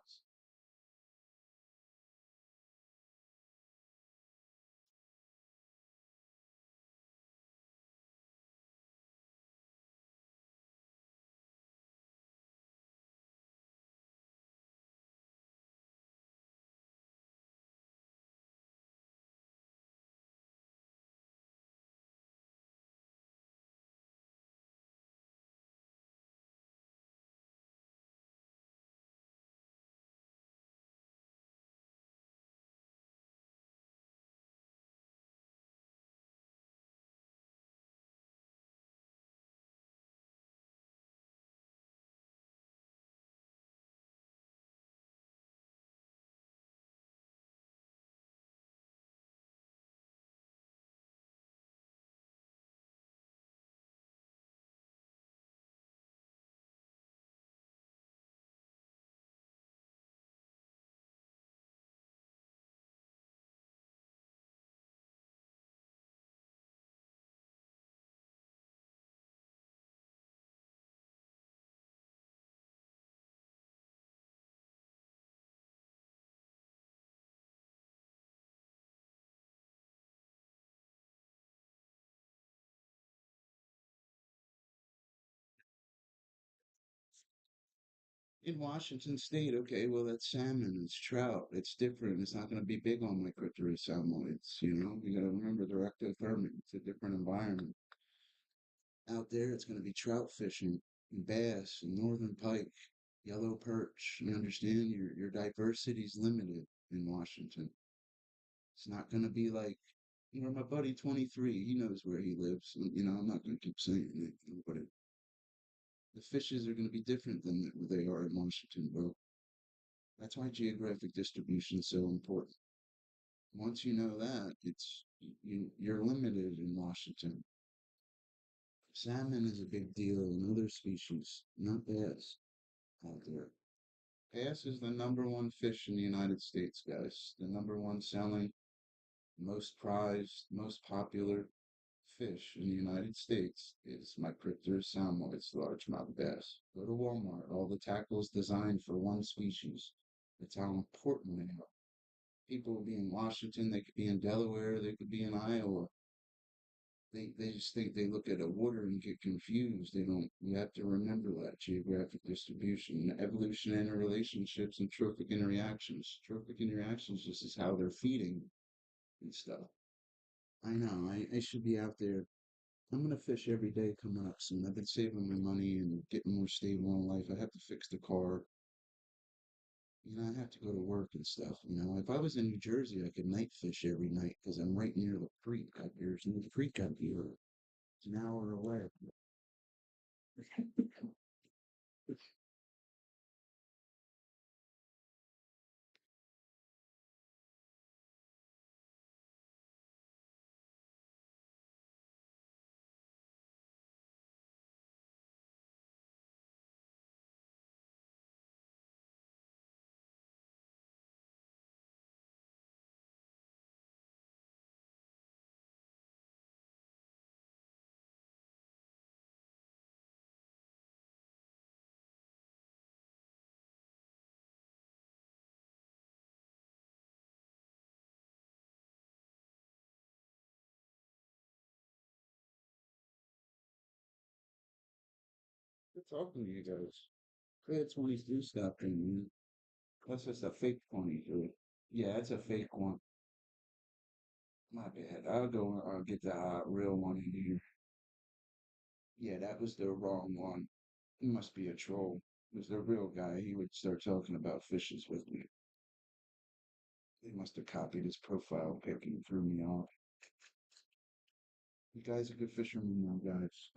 In Washington State, okay, well, that's salmon, it's trout, it's different. It's not going to be big on microturus salmoids, you know? You got to remember the ectothermic, it's a different environment. Out there, it's going to be trout fishing, and bass, and northern pike, yellow perch. You understand? Your diversity's limited in Washington. It's not going to be like, you know, my buddy 23, he knows where he lives. You know, I'm not going to keep saying it, you know, but the fishes are going to be different than they are in Washington, bro. That's why geographic distribution is so important. Once you know that, you're limited in Washington. Salmon is a big deal in other species, not bass out there. Bass is the number one fish in the United States, guys. The number one selling, most prized, most popular fish in the United States is Micropterus salmoids, largemouth bass. Go to Walmart. All the tackle's designed for one species. That's how important they are. People will be in Washington, they could be in Delaware, they could be in Iowa. They just think they look at a water and get confused. They don't, you have to remember that geographic distribution, evolution, interrelationships, and trophic interactions. Trophic interactions just is how they're feeding and stuff. I know, I should be out there. I'm gonna fish every day coming up soon. I've been saving my money and getting more stable in life. I have to fix the car. I have to go to work and stuff. If I was in New Jersey, I could night fish every night because I'm right near the creek up here. There's no creek up here. It's an hour away. Good talking to you guys. Glad 20s do stop thing, man. That's just a fake 20, dude. Yeah, it's a fake one. My bad. I'll go get the real one in here. Yeah, that was the wrong one. He must be a troll. It was the real guy. He would start talking about fishes with me. They must have copied his profile pic and threw me off. You guys are good fishermen now, guys.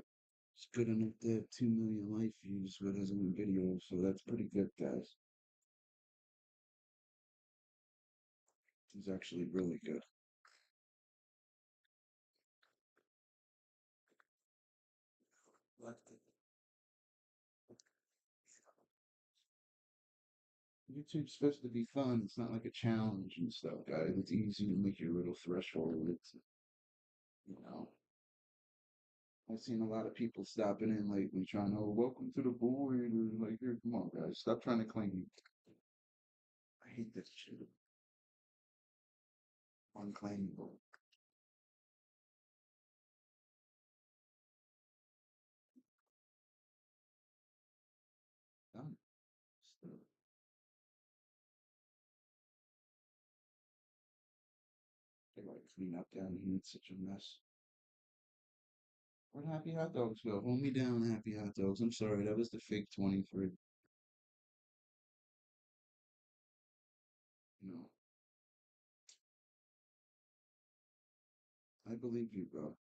It's good enough to have 2 million life views with his own video, so that's pretty good, guys. He's actually really good. But YouTube's supposed to be fun. It's not like a challenge and stuff, guys. It's easy to make your little threshold. You know, I've seen a lot of people stopping in lately trying to, oh, welcome to the board. Or like, here, come on, guys. Stop trying to claim me. I hate this shit. Unclaimable. Done. So, they like clean up down here. It's such a mess. Where'd Happy Hot Dogs go? Hold me down, Happy Hot Dogs. I'm sorry, that was the fake 20 for, you know, I believe you, bro.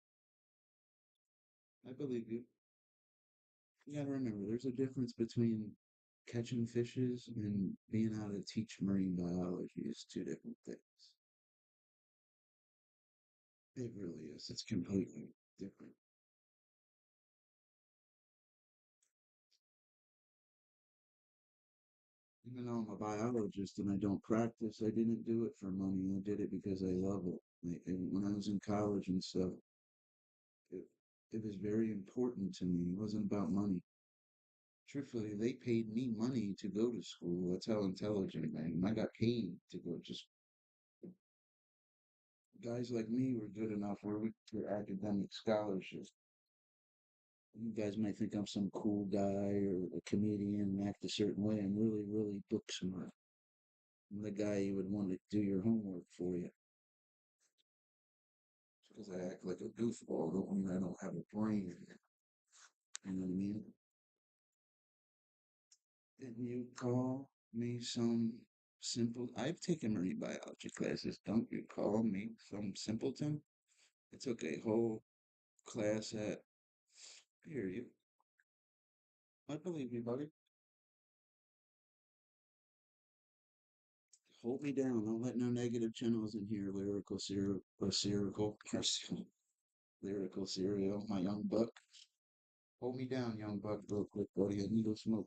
I believe you. You gotta remember, there's a difference between catching fishes and being able to teach marine biology is two different things. It really is. It's completely different. Even though I'm a biologist and I don't practice, I didn't do it for money. I did it because I love it. And when I was in college and stuff, it, it was very important to me. It wasn't about money. Truthfully, they paid me money to go to school. That's how intelligent I am. I got paid to go. Just guys like me were good enough where we were academic scholarships. You guys might think I'm some cool guy or a comedian and act a certain way. I'm really, really book smart. I'm the guy you would want to do your homework for you. Because I act like a goofball, don't mean I don't have a brain. You know what I mean? Didn't you call me some simple? I've taken marine biology classes. Don't you call me some simpleton? I took a whole class at. I hear you. I believe you, buddy. Hold me down. Don't let no negative channels in here. Lyrical cereal, lyrical cereal. My young buck. Hold me down, young buck, real quick, buddy. I need to smoke.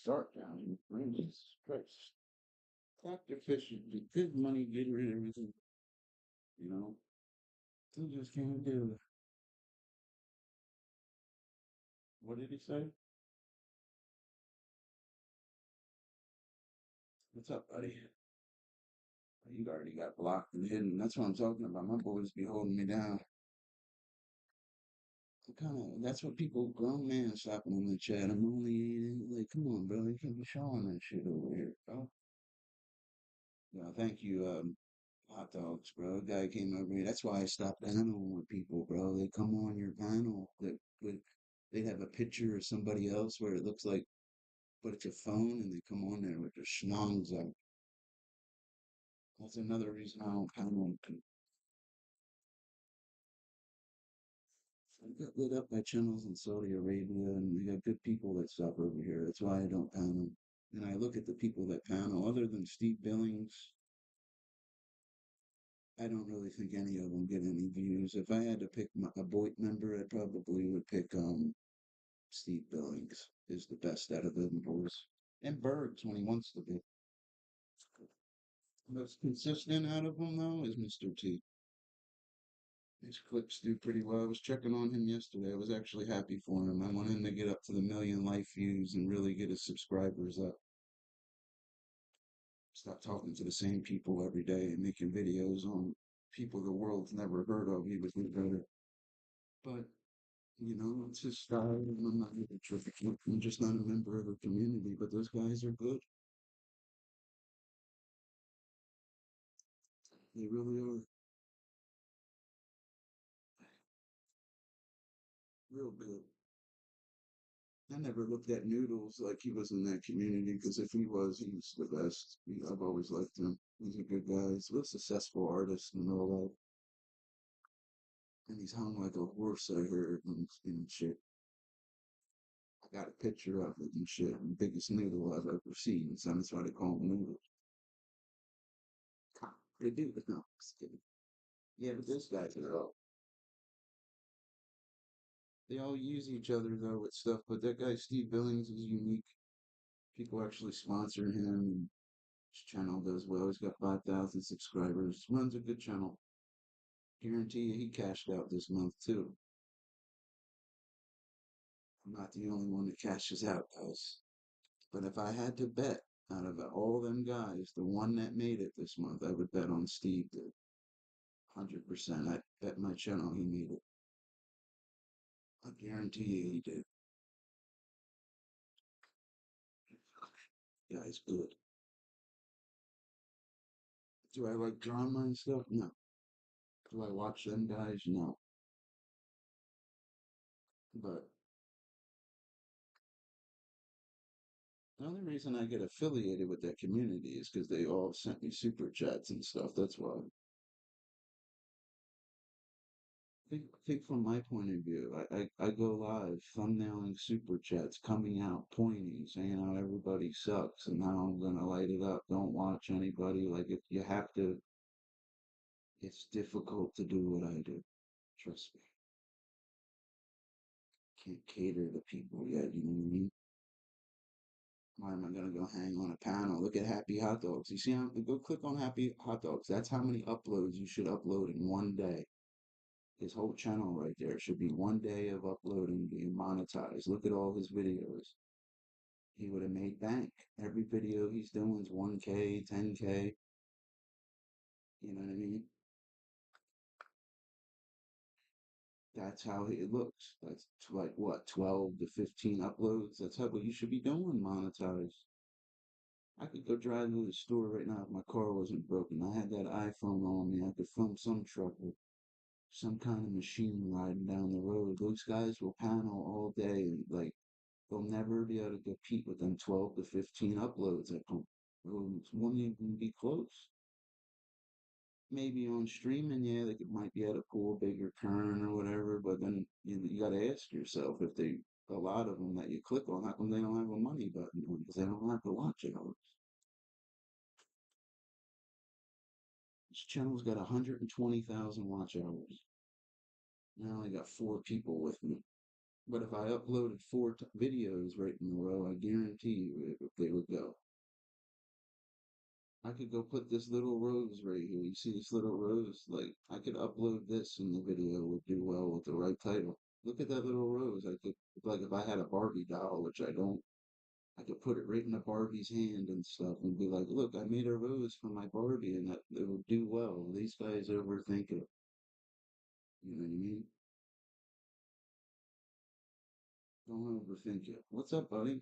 start down. Jesus Christ. Act efficient. Get good money, get rid of everything. You know? You just can't do it. What did he say? What's up, buddy? You already got blocked and hidden. That's what I'm talking about. My boys be holding me down. That's what people, grown man stopping in the chat. I'm only eating. Like, come on, bro. You can't be showing that shit over here, bro. Yeah, thank you, hot dogs, bro. A guy came over here. That's why I stopped paneling with people, bro. They come on your panel. They'd have a picture of somebody else where it looks like, but it's a phone, and they come on there with their schnongs out. That's another reason I don't panel. I got lit up by channels in Saudi Arabia, and we got good people that stop over here. That's why I don't panel. And I look at the people that panel, other than Steve Billings, I don't really think any of them get any views. If I had to pick a Boyd member, I probably would pick Steve Billings is the best out of them boys. And Bergs when he wants to be. Most consistent out of them though is Mr. T. His clips do pretty well. I was checking on him yesterday. I was actually happy for him. I want him to get up to the million life views and really get his subscribers up. Stop talking to the same people every day and making videos on people the world's never heard of. He was better. But, it's his style. And I'm not really tripping. I'm just not a member of the community, but those guys are good. They really are. Real good. I never looked at Noodles like he was in that community because if he was, he's the best. I've always liked him. He's a good guy. He's a successful artist and all that. And he's hung like a horse, I heard, and shit. I got a picture of it and shit. The biggest noodle I've ever seen. So that's why they call him Noodles. They do, but no, just kidding. Yeah, but this guy's all. They all use each other though with stuff, but that guy Steve Billings is unique. People actually sponsor him, and his channel does well. He's got 5,000 subscribers. Runs a good channel. Guarantee you he cashed out this month too. I'm not the only one that cashes out, guys. But if I had to bet out of all them guys, the one that made it this month, I would bet on Steve did. 100%. I bet my channel he made it. I guarantee you he did. Guy's good. Do I like drama and stuff? No. Do I watch them guys? No. But the only reason I get affiliated with that community is because they all sent me super chats and stuff. That's why. Think from my point of view, I go live, thumbnailing super chats, coming out, pointing, saying how everybody sucks and how I'm gonna light it up. Don't watch anybody. Like if you have to, it's difficult to do what I do. Trust me. Can't cater to people yet, you know what I mean? Why am I gonna go hang on a panel? Look at Happy Hot Dogs. You see how go click on Happy Hot Dogs. That's how many uploads you should upload in one day. His whole channel right there should be one day of uploading being monetized. Look at all his videos. He would have made bank. Every video he's doing is 1K, 10K. You know what I mean? That's how it looks. That's like what, 12 to 15 uploads? That's how what you should be doing, monetize. I could go drive to the store right now if my car wasn't broken. I had that iPhone on me. I could film some truck with some kind of machine riding down the road. Those guys will panel all day and like they'll never be able to compete with them 12 to 15 uploads that come. Won't even be close. Maybe on streaming, yeah, they might be able to pull a bigger turn or whatever, but then you got to ask yourself if they, a lot of them that you click on, how come they don't have a money button? Because they don't have to watch it. This channel's got 120,000 watch hours. I only got 4 people with me. But if I uploaded videos right in a row, I guarantee you they would go. I could go put this little rose right here. You see this little rose? Like, I could upload this and the video would do well with the right title. Look at that little rose. I could, like, if I had a Barbie doll, which I don't, I could put it right in a Barbie's hand and stuff and be like, look, I made a rose for my Barbie and that it would do well. These guys overthink it. You know what I mean? Don't overthink it. What's up, buddy?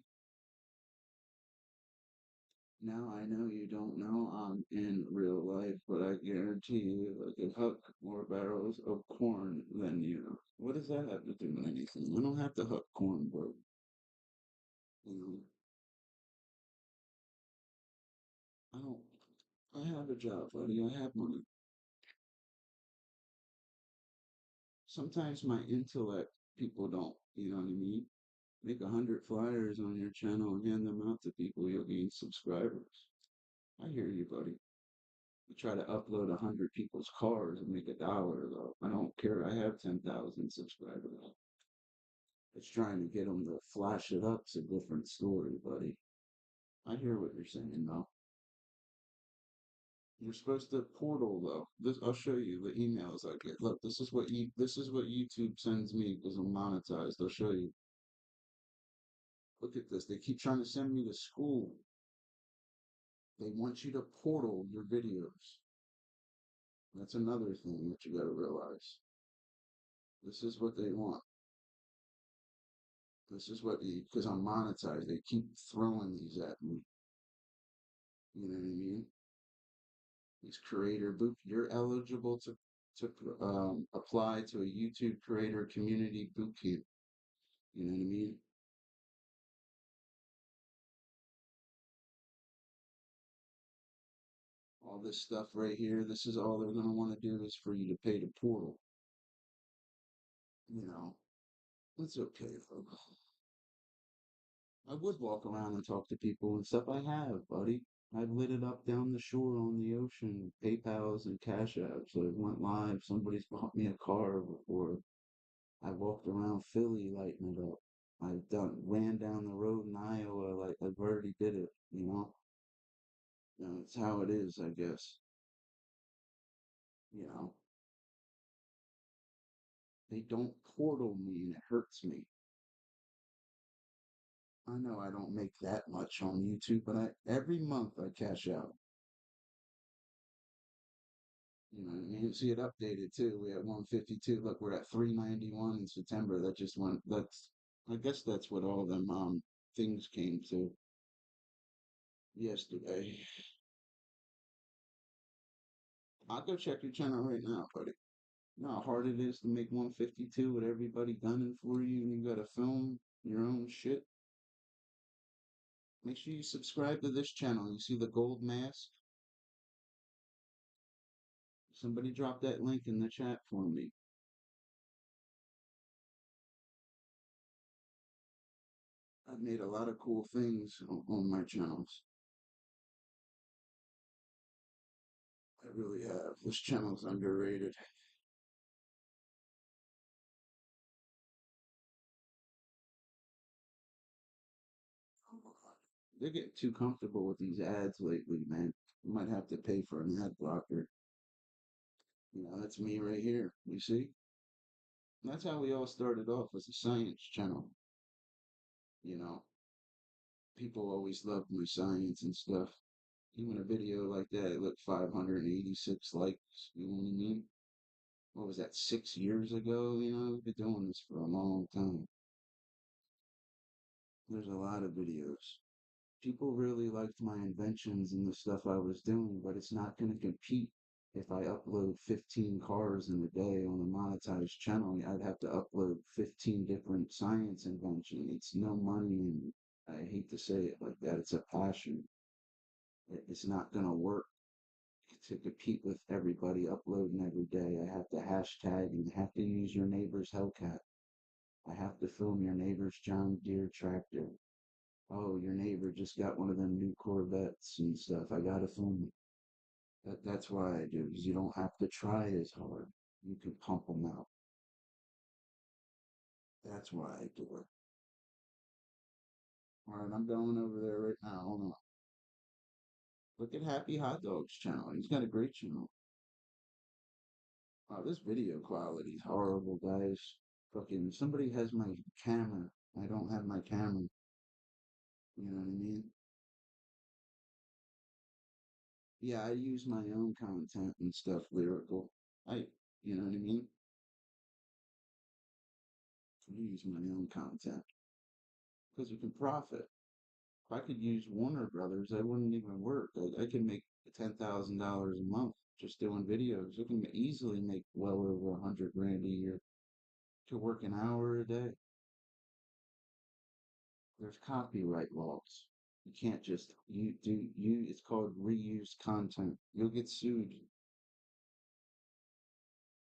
Now I know you don't know I'm in real life, but I guarantee you I could huck more barrels of corn than you. What does that have to do with anything? I don't have to huck corn, bro. You know, I don't. I have a job, buddy. I have money. Sometimes my intellect, people don't. You know what I mean? Make 100 flyers on your channel and hand them out to people. You'll gain subscribers. I hear you, buddy. You try to upload 100 people's cars and make $1 though. I don't care. I have 10,000 subscribers. It's trying to get them to flash it up's a different story, buddy. I hear what you're saying though. You're supposed to portal though. This I'll show you the emails I get. Look, this is what YouTube sends me because I'm monetized. I'll show you. Look at this. They keep trying to send me to school. They want you to portal your videos. That's another thing that you gotta realize. This is what they want. This is what because I'm monetized. They keep throwing these at me. You know what I mean? These creator boot. You're eligible to apply to a YouTube creator community boot camp. You know what I mean? All this stuff right here. This is all they're gonna want to do is for you to pay the portal. You know, it's okay, folks. I would walk around and talk to people and stuff. I have, buddy. I've lit it up down the shore on the ocean, PayPal's and Cash Apps. So it went live. Somebody's bought me a car before. I walked around Philly lighting it up. Ran down the road in Iowa like I've already did it, you know? You know, it's how it is, I guess. You know, they don't portal me and it hurts me. I know I don't make that much on YouTube, but every month I cash out. You know, you see it updated too. We at 152. Look, we're at 391 in September. That just went. I guess that's what all them things came to yesterday. I'll go check your channel right now, buddy. You know how hard it is to make 152 with everybody gunning for you, and you gotta film your own shit. Make sure you subscribe to this channel. You see the gold mask? Somebody drop that link in the chat for me. I've made a lot of cool things on my channels. I really have. This channel's underrated. They're getting too comfortable with these ads lately, man. You might have to pay for an ad blocker. You know, that's me right here. You see? That's how we all started off as a science channel. You know, people always loved my science and stuff. Even a video like that, it looked 586 likes. You know what I mean? What was that, 6 years ago? You know, we've been doing this for a long time. There's a lot of videos. People really liked my inventions and the stuff I was doing, but it's not going to compete if I upload 15 cars in a day on a monetized channel. I'd have to upload 15 different science inventions. It's no money, and I hate to say it like that. It's a passion. It's not going to work to compete with everybody uploading every day. I have to hashtag and have to use your neighbor's Hellcat. I have to film your neighbor's John Deere tractor. Oh, your neighbor just got one of them new Corvettes and stuff. I gotta film it. That's why I do, because you don't have to try as hard. You can pump them out. That's why I do it. All right, I'm going over there right now. Hold on. Look at Happy Hot Dog's channel. He's got a great channel. Wow, this video quality is horrible, guys. Fucking somebody has my camera. I don't have my camera. You know what I mean? Yeah, I use my own content and stuff, lyrical. You know what I mean? I use my own content because you can profit. If I could use Warner Brothers, I wouldn't even work. I could make $10,000 a month just doing videos. You can easily make well over 100 grand a year to work an hour a day. There's copyright laws. You can't just it's called reuse content. You'll get sued.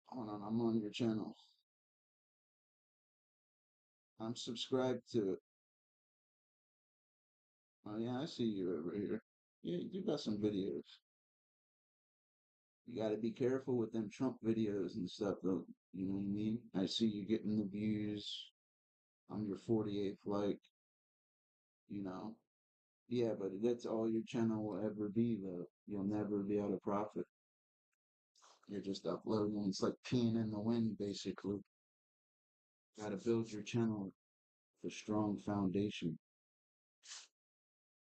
Hold on, I'm on your channel. I'm subscribed to it. Oh yeah, I see you over here. Yeah, you got some videos. You got to be careful with them Trump videos and stuff, though. You know what I mean? I see you getting the views. I'm your 48th like, you know. Yeah, but that's all your channel will ever be, though. You'll never be able to profit. You're just uploading. It's like peeing in the wind, basically. Got to build your channel with a strong foundation.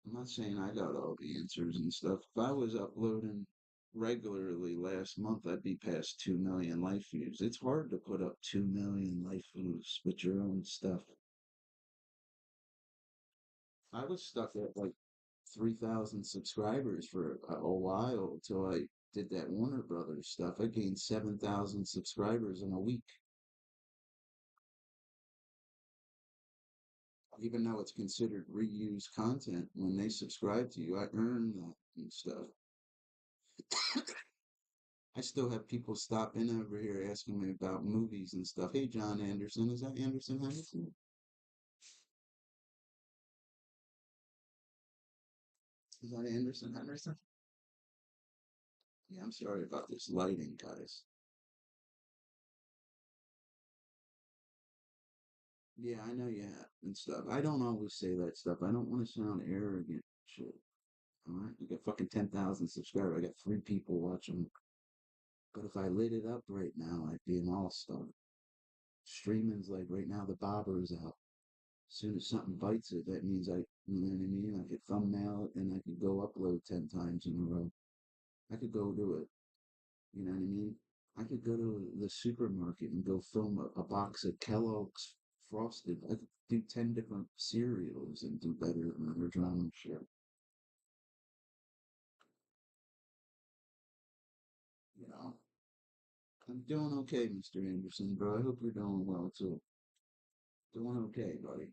I'm not saying I got all the answers and stuff. If I was uploading regularly last month, I'd be past 2 million life views. It's hard to put up 2 million life views with your own stuff. I was stuck at like 3,000 subscribers for a while until I did that Warner Brothers stuff. I gained 7,000 subscribers in a week, even though it's considered reused content. When they subscribe to you, I earn that and stuff. I still have people stop in over here asking me about movies and stuff. Hey, John Anderson, is that Anderson Henderson? Is that Anderson Henderson? Yeah, I'm sorry about this lighting, guys. Yeah, I know you have and stuff. I don't always say that stuff. I don't want to sound arrogant. Shit. All right, you got fucking 10,000 subscribers. I got 3 people watching. But if I lit it up right now, I'd be an all-star. Streaming's like right now, the bobber is out. As soon as something bites it, that means you know what I mean? I could thumbnail it and I could go upload 10 times in a row. I could go do it. You know what I mean? I could go to the supermarket and go film a box of Kellogg's Frosted. I could do 10 different cereals and do better than other drama shit. You know? I'm doing okay, Mr. Anderson, bro. I hope you're doing well too. Doing okay, buddy.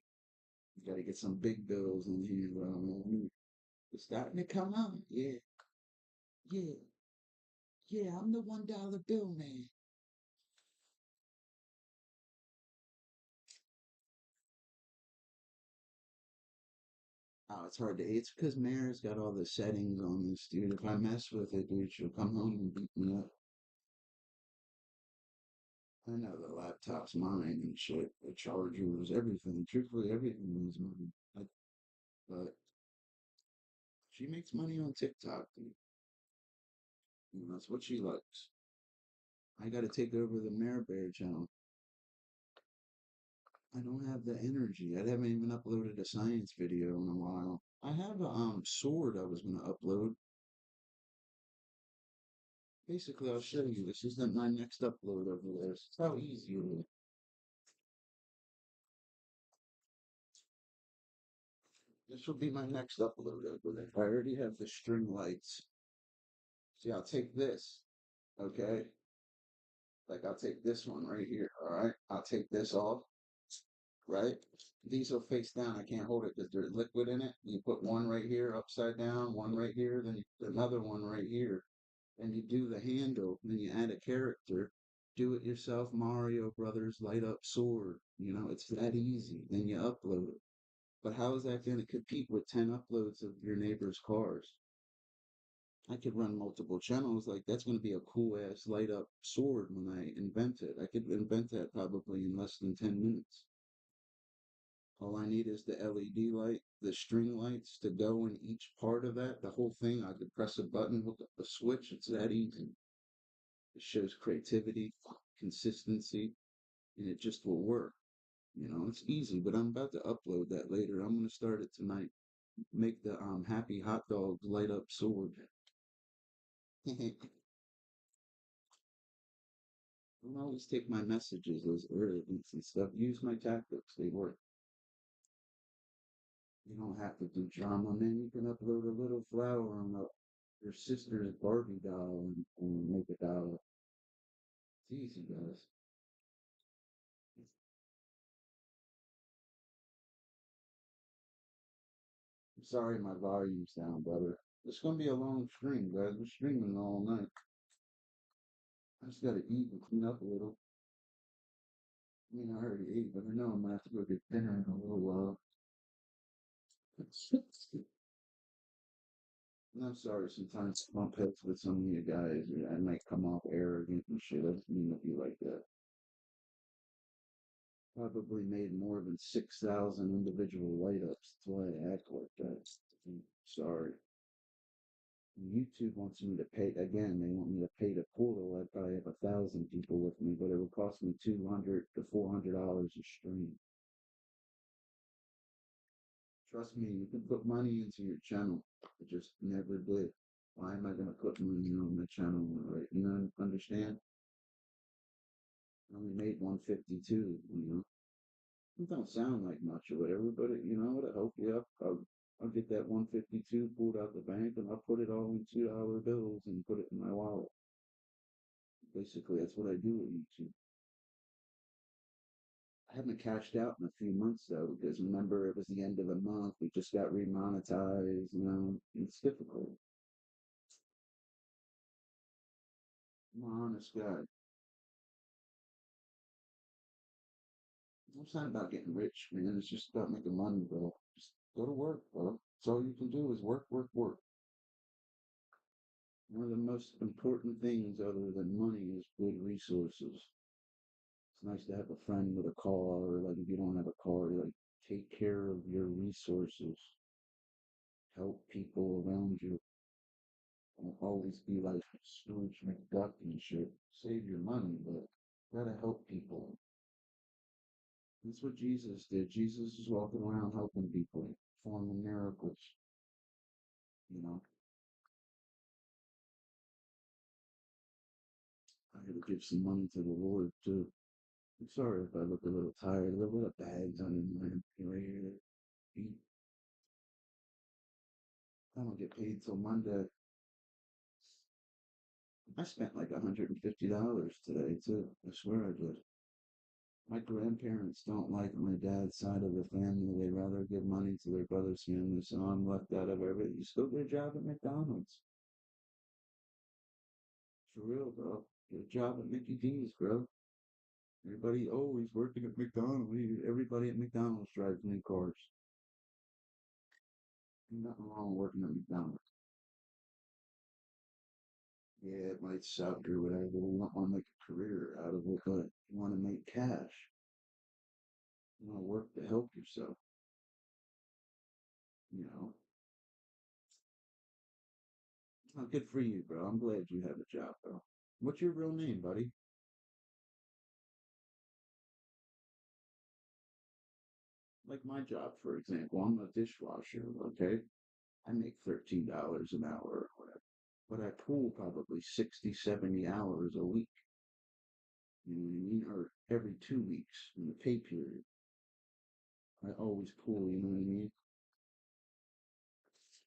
You gotta get some big bills in here, bro. It's starting to come out. Yeah, yeah, yeah. I'm the $1 bill man. Oh, it's hard to. It's because Mare's got all the settings on this, dude. If I mess with it, dude, she'll come home and beat me up. I know the laptop's mine and shit. The chargers, everything. Truthfully, everything is mine. But she makes money on TikTok, dude. You know, that's what she likes. I gotta take over the Mare Bear channel. I don't have the energy. I haven't even uploaded a science video in a while. I have a sword I was gonna upload. Basically, I'll show you. This is my next upload over there. It's how easy it is. This will be my next upload over there. I already have the string lights. See, I'll take this, okay? Like I'll take this one right here, all right? I'll take this off, right? These will face down. I can't hold it because there's liquid in it. You put one right here upside down, one right here, then you put another one right here. And you do the handle, then you add a character. Do it yourself, Mario Brothers light up sword. You know, it's that easy. Then you upload it. But how is that going to compete with 10 uploads of your neighbor's cars? I could run multiple channels. Like that's going to be a cool ass light up sword when I invent it. I could invent that probably in less than 10 minutes. All I need is the LED light, the string lights to go in each part of that. The whole thing, I could press a button, hook up a switch. It's that easy. It shows creativity, consistency, and it just will work. It's easy, but I'm about to upload that later. I'm gonna start it tonight. Make the happy hot dogs light up sword. Don't always take my messages as arrogance and stuff. Use my tactics, they work. You don't have to do drama, man. You can upload a little flower on your sister's Barbie doll and make a dollar. It's easy, guys. I'm sorry my volume's down, brother. It's gonna be a long stream, guys. We're streaming all night. I just gotta eat and clean up a little. I mean, I already ate, but I know I'm gonna have to go get dinner in a little while. And I'm sorry, sometimes I bump heads with some of you guys. I might come off arrogant and shit. I didn't mean to be like that. Probably made more than 6,000 individual write-ups. That's why I act like that. I'm sorry. YouTube wants me to pay again. They want me to pay the portal. I probably have 1,000 people with me, but it would cost me $200 to $400 a stream. Trust me, you can put money into your channel. I just never did. Why am I gonna put money on my channel? Right? Understand? I only made 152. It don't sound like much or whatever, but you know what? I hope you up. I'll get that 152 pulled out the bank and I'll put it all in $2 bills and put it in my wallet. Basically, that's what I do with YouTube. I haven't cashed out in a few months though, because remember it was the end of the month. We just got remonetized. It's difficult. I'm an honest guy. It's not about getting rich, man. It's just about making money, bro. Just go to work, bro. That's all you can do is work, work, work. One of the most important things other than money is good resources. It's nice to have a friend with a car, or like if you don't have a car, like take care of your resources. Help people around you. Don't always be like Scrooge McDuck and shit. Save your money, but gotta help people. That's what Jesus did. Jesus is walking around helping people, performing miracles. You know, I gotta give some money to the Lord too. I'm sorry if I look a little tired. There are a lot of bags on my right here. I don't get paid till Monday. I spent like $150 today too. I swear I did. My grandparents don't like my dad's side of the family. They rather give money to their brother's family, so I'm left out of everything. You still get a job at McDonald's. For real, bro. Get a job at Mickey D's, bro. Everybody always working at McDonald's. Everybody at McDonald's drives new cars. Nothing wrong with working at McDonald's. Yeah, it might suck or whatever. You don't want to make a career out of it, but you want to make cash. You want to work to help yourself. You know, oh, good for you, bro. I'm glad you have a job, bro. What's your real name, buddy? Like my job, for example, I'm a dishwasher, okay? I make $13 an hour or whatever, but I pull probably 60, 70 hours a week. You know what I mean? Or every 2 weeks in the pay period. I always pull, you know what I mean?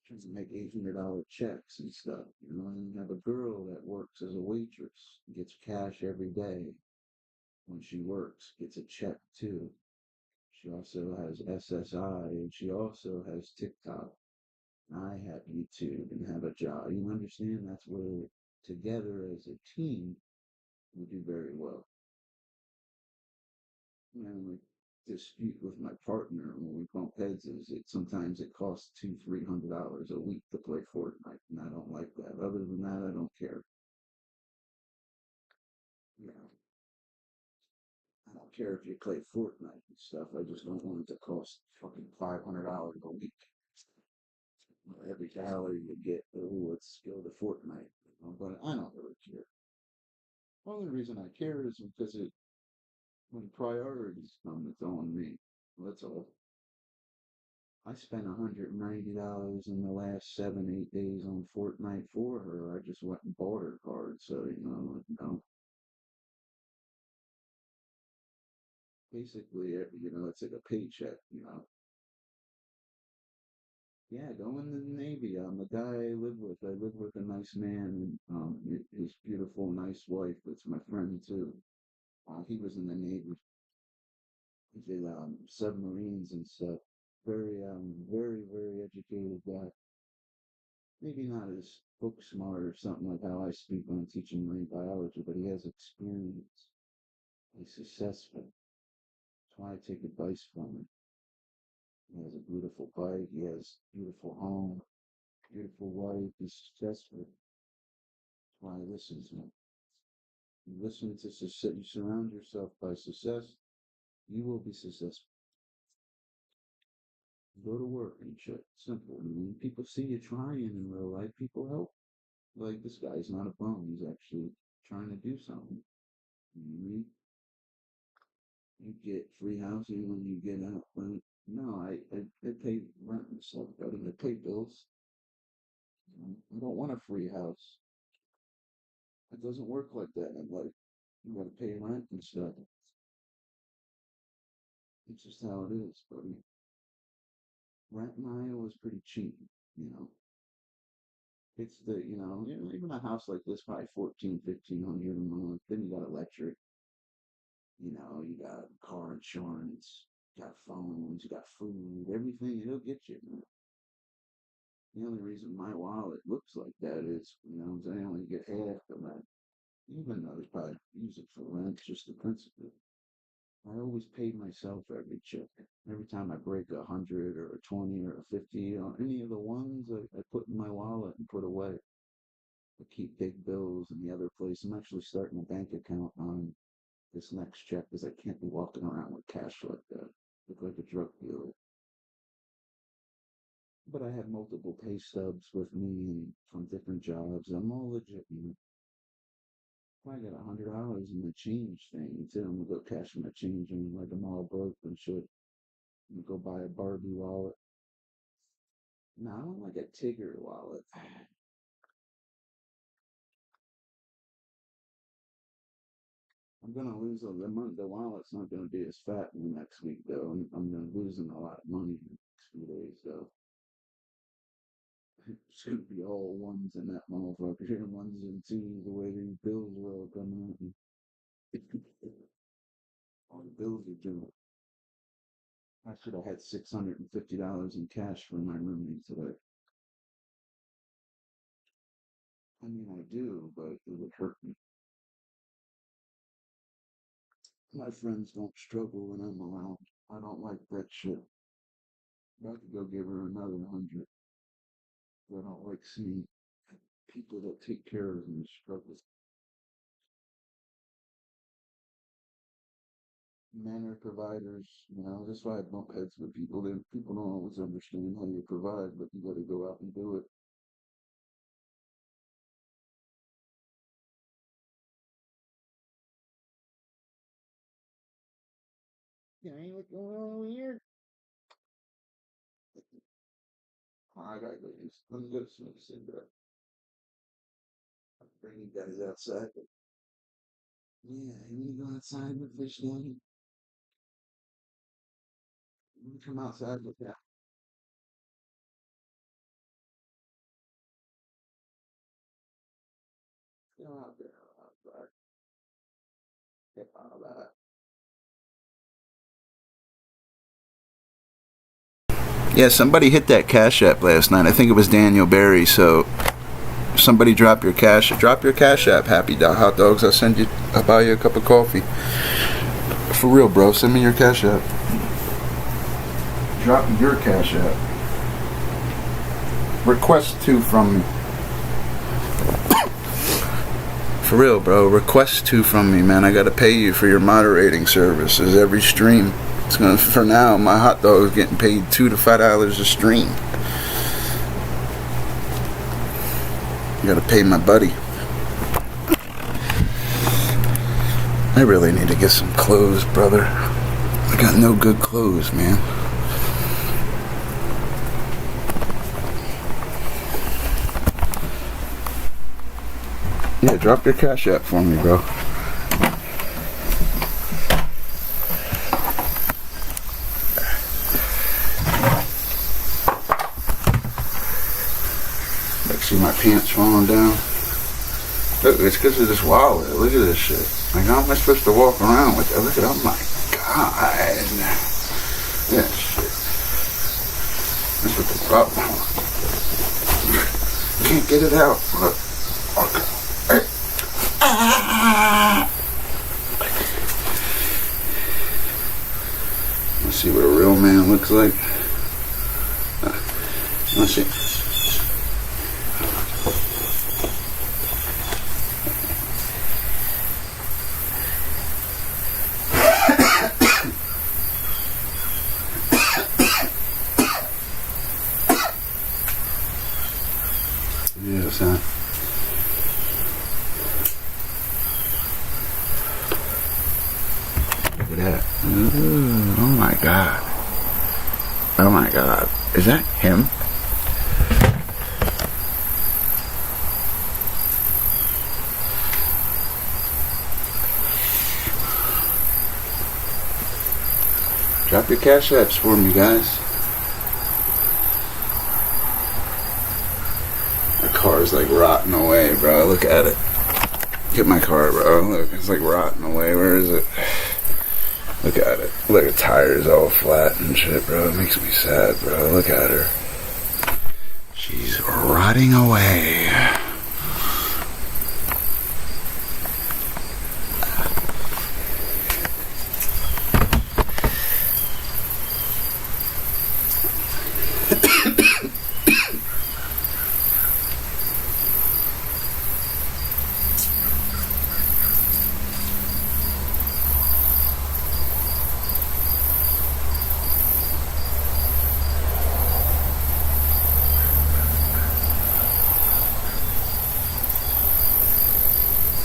Trying to make $800 checks and stuff. And you have a girl that works as a waitress, gets cash every day when she works, gets a check too. She also has SSI and she also has TikTok. I have YouTube and have a job. You understand? That's where together as a team we do very well. You know, like dispute with my partner when we bump heads is sometimes it costs $200-300 a week to play Fortnite, and I don't like that. Other than that, I don't care. You know, I don't care if you play Fortnite and stuff. I just don't want it to cost fucking $500 a week. Every dollar you get, oh, let's go to Fortnite. But I don't really care. The only reason I care is because when priorities come, it's on me. That's all. I spent $190 in the last 7, 8 days on Fortnite for her. I just went and bought her card, so basically, it's like a paycheck. Yeah, going to the Navy. The guy I live with a nice man, and his beautiful, nice wife. That's my friend too. He was in the Navy. He did submarines and stuff. Very, very educated guy. Maybe not as book smart or something like how I speak when I'm teaching marine biology, but he has experience. He's successful. That's why I take advice from him. He has a beautiful bike. He has a beautiful home, beautiful wife. He's successful. That's why I listen to him. You listen to success. You surround yourself by success. You will be successful. Go to work and shit. Simple. I mean, people see you trying in real life. People help. Like this guy's not a bum. He's actually trying to do something. You you get free housing when you get out. But no, I pay rent and stuff. I pay bills. I don't want a free house. It doesn't work like that in life. You gotta pay rent and stuff. It's just how it is. But rent in Iowa is pretty cheap. You know, it's even a house like this, probably 1,500 a month. Then you got electric. You got car insurance, you got phones, you got food, everything. It'll get you. The only reason my wallet looks like that is, I only get half the rent. Even though they probably use it for rent, just the principal. I always pay myself every check. Every time I break 100 or a 20 or a 50 on any of the ones I put in my wallet and put away. I keep big bills in the other place. I'm actually starting a bank account on this next check because I can't be walking around with cash like that. Look like a drug dealer. But I have multiple pay stubs with me and from different jobs. I'm all legit. I got $100 in the change thing too. I'm gonna go cash my change in like I'm all broke and shit. I'm gonna go buy a Barbie wallet. No, I don't like a Tigger wallet. I'm gonna lose the month. The wallet's not gonna be as fat in the next week though. I'm gonna losing a lot of money in the next few days though. It's gonna be all ones in that motherfucker. Ones and twos, the way these bills will come out. All the bills are due. I should have had $650 in cash for my roommate today. I mean, I do, but it would hurt me. My friends don't struggle when I'm around. I don't like that shit. I could go give her another 100. I don't like seeing people that take care of me struggle. Men are providers, that's why I bump heads with people. People don't always understand how you provide, but you gotta go out and do it. Yeah, ain't what's going on over here? I gotta go do some good smoke cigarette. Bring you guys outside. Yeah, you wanna go outside with fish daddy? You wanna come outside with that? Go out there, outside. Get all that. Yeah, somebody hit that Cash App last night. I think it was Daniel Barry. So somebody drop your Cash App, Happy Hot Dogs. I'll buy you a cup of coffee. For real, bro. Send me your Cash App. Drop your Cash App. Request 2 from me. For real, bro. Request 2 from me, man. I gotta pay you for your moderating services every stream. It's gonna, for now, my hot dog is getting paid $2 to $5 a stream. I gotta pay my buddy. I really need to get some clothes, brother. I got no good clothes, man. Yeah, drop your Cash App for me, bro. Like, see my pants falling down? Look, it's because of this wallet. Look at this shit. Like, how am I supposed to walk around with that? Look at, oh my god. That shit. That's what the problem is. Can't get it out. Look. Okay. Let's see what a real man looks like. Let's see. Yes, huh? Look at that. Ooh, oh my god. Oh my god. Is that him? Drop your Cash Apps for me, guys. My car's like rotting away, bro. Look at it. Look at my car, bro. Look, it's like rotting away. Where is it? Look at it. Look, the tire's all flat and shit, bro. It makes me sad, bro. Look at her. She's rotting away.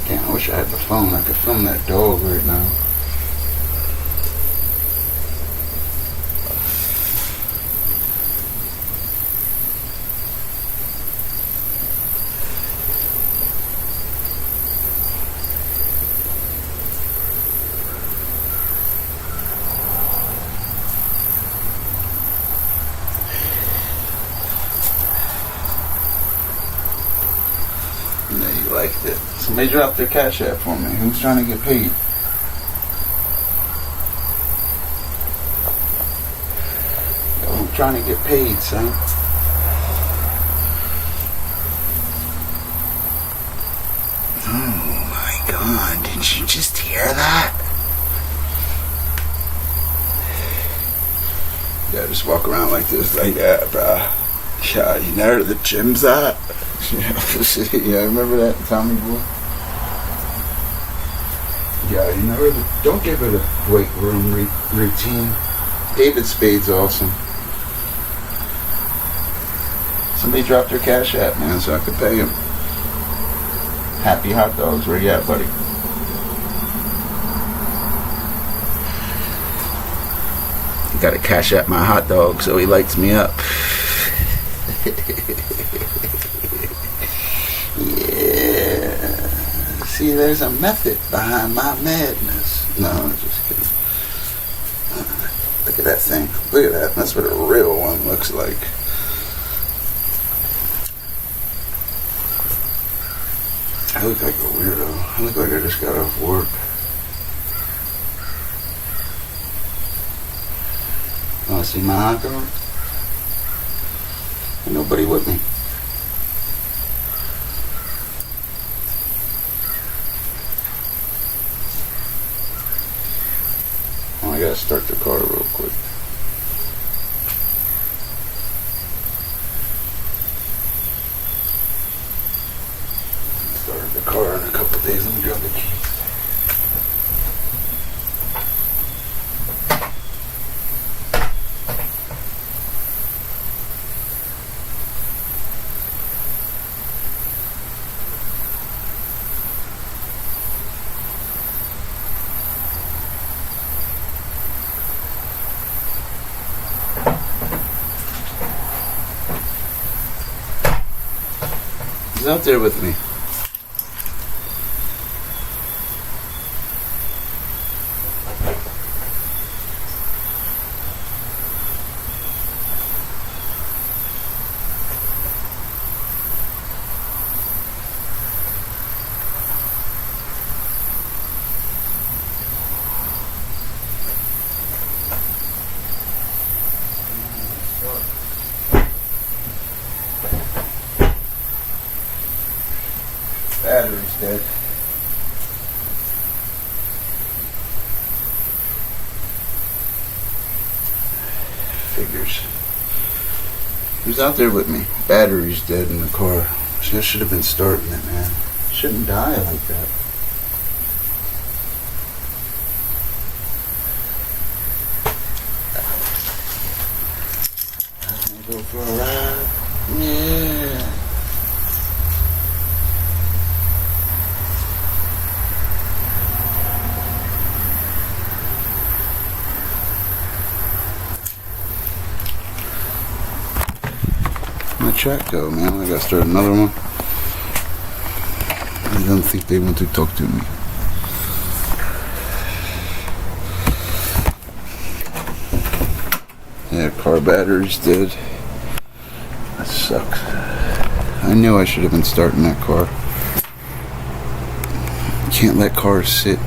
Damn, I wish I had the phone. I could film that dog right now. Yeah, you liked it. Somebody drop their Cash App for me. Who's trying to get paid? I'm trying to get paid, son. Oh my god, did you just hear that? Yeah, just walk around like this, like that, bro. Yeah, you know where the gym's at? Yeah, remember that Tommy boy? Yeah, you know, don't give it a weight room routine. David Spade's awesome. Somebody dropped their Cash App, man, so I could pay him. Happy hot dogs. Where you at, buddy? You gotta Cash App my hot dog so he lights me up. Yeah. See, there's a method behind my madness. No, I'm just kidding. Look at that thing. Look at that. That's what a real one looks like. I look like a weirdo. I look like I just got off work. Want to see my hot dog? Ain't nobody with me. I gotta start the car real quick. Started the car in a couple days. Let me grab the keys. He's out there with me. Battery's dead. Figures. Who's out there with me? Battery's dead in the car. I should have been starting it, man. Shouldn't die like that. I'm gonna go for a ride. Yeah. My track go, man. I gotta start another one. I don't think they want to talk to me. Yeah, car battery's dead. That sucks. I knew I should have been starting that car. You can't let cars sit.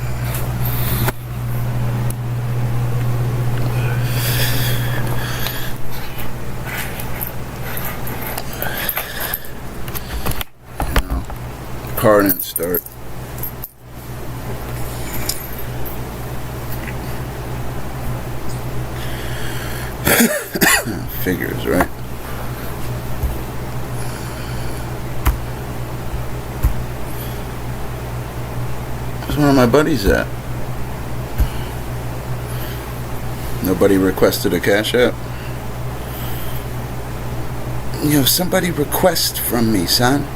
Car didn't start. Figures, right? Where's one of my buddies at? Nobody requested a cash app? You know, somebody request from me, son.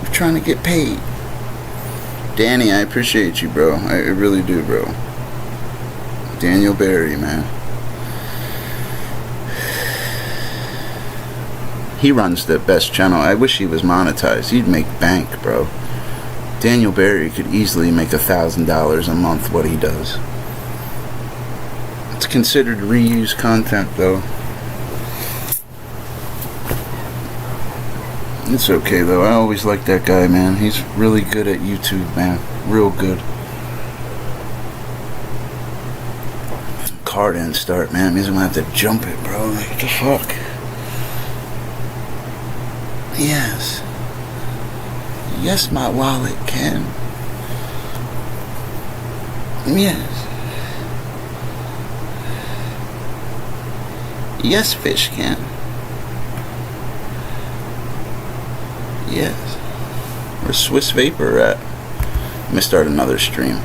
I'm trying to get paid. Danny, I appreciate you, bro. I really do, bro. Daniel Barry, man. He runs the best channel. I wish he was monetized. He'd make bank, bro. Daniel Barry could easily make $1,000 a month what he does. It's considered reused content, though. It's okay, though. I always like that guy, man. He's really good at YouTube, man. Real good. Car didn't start, man. Means I'm gonna have to jump it, bro. Like, what the fuck? Yes. Yes, my wallet can. Yes. Yes, fish can. Yes. Where's Swiss Vapor at? Let me start another stream.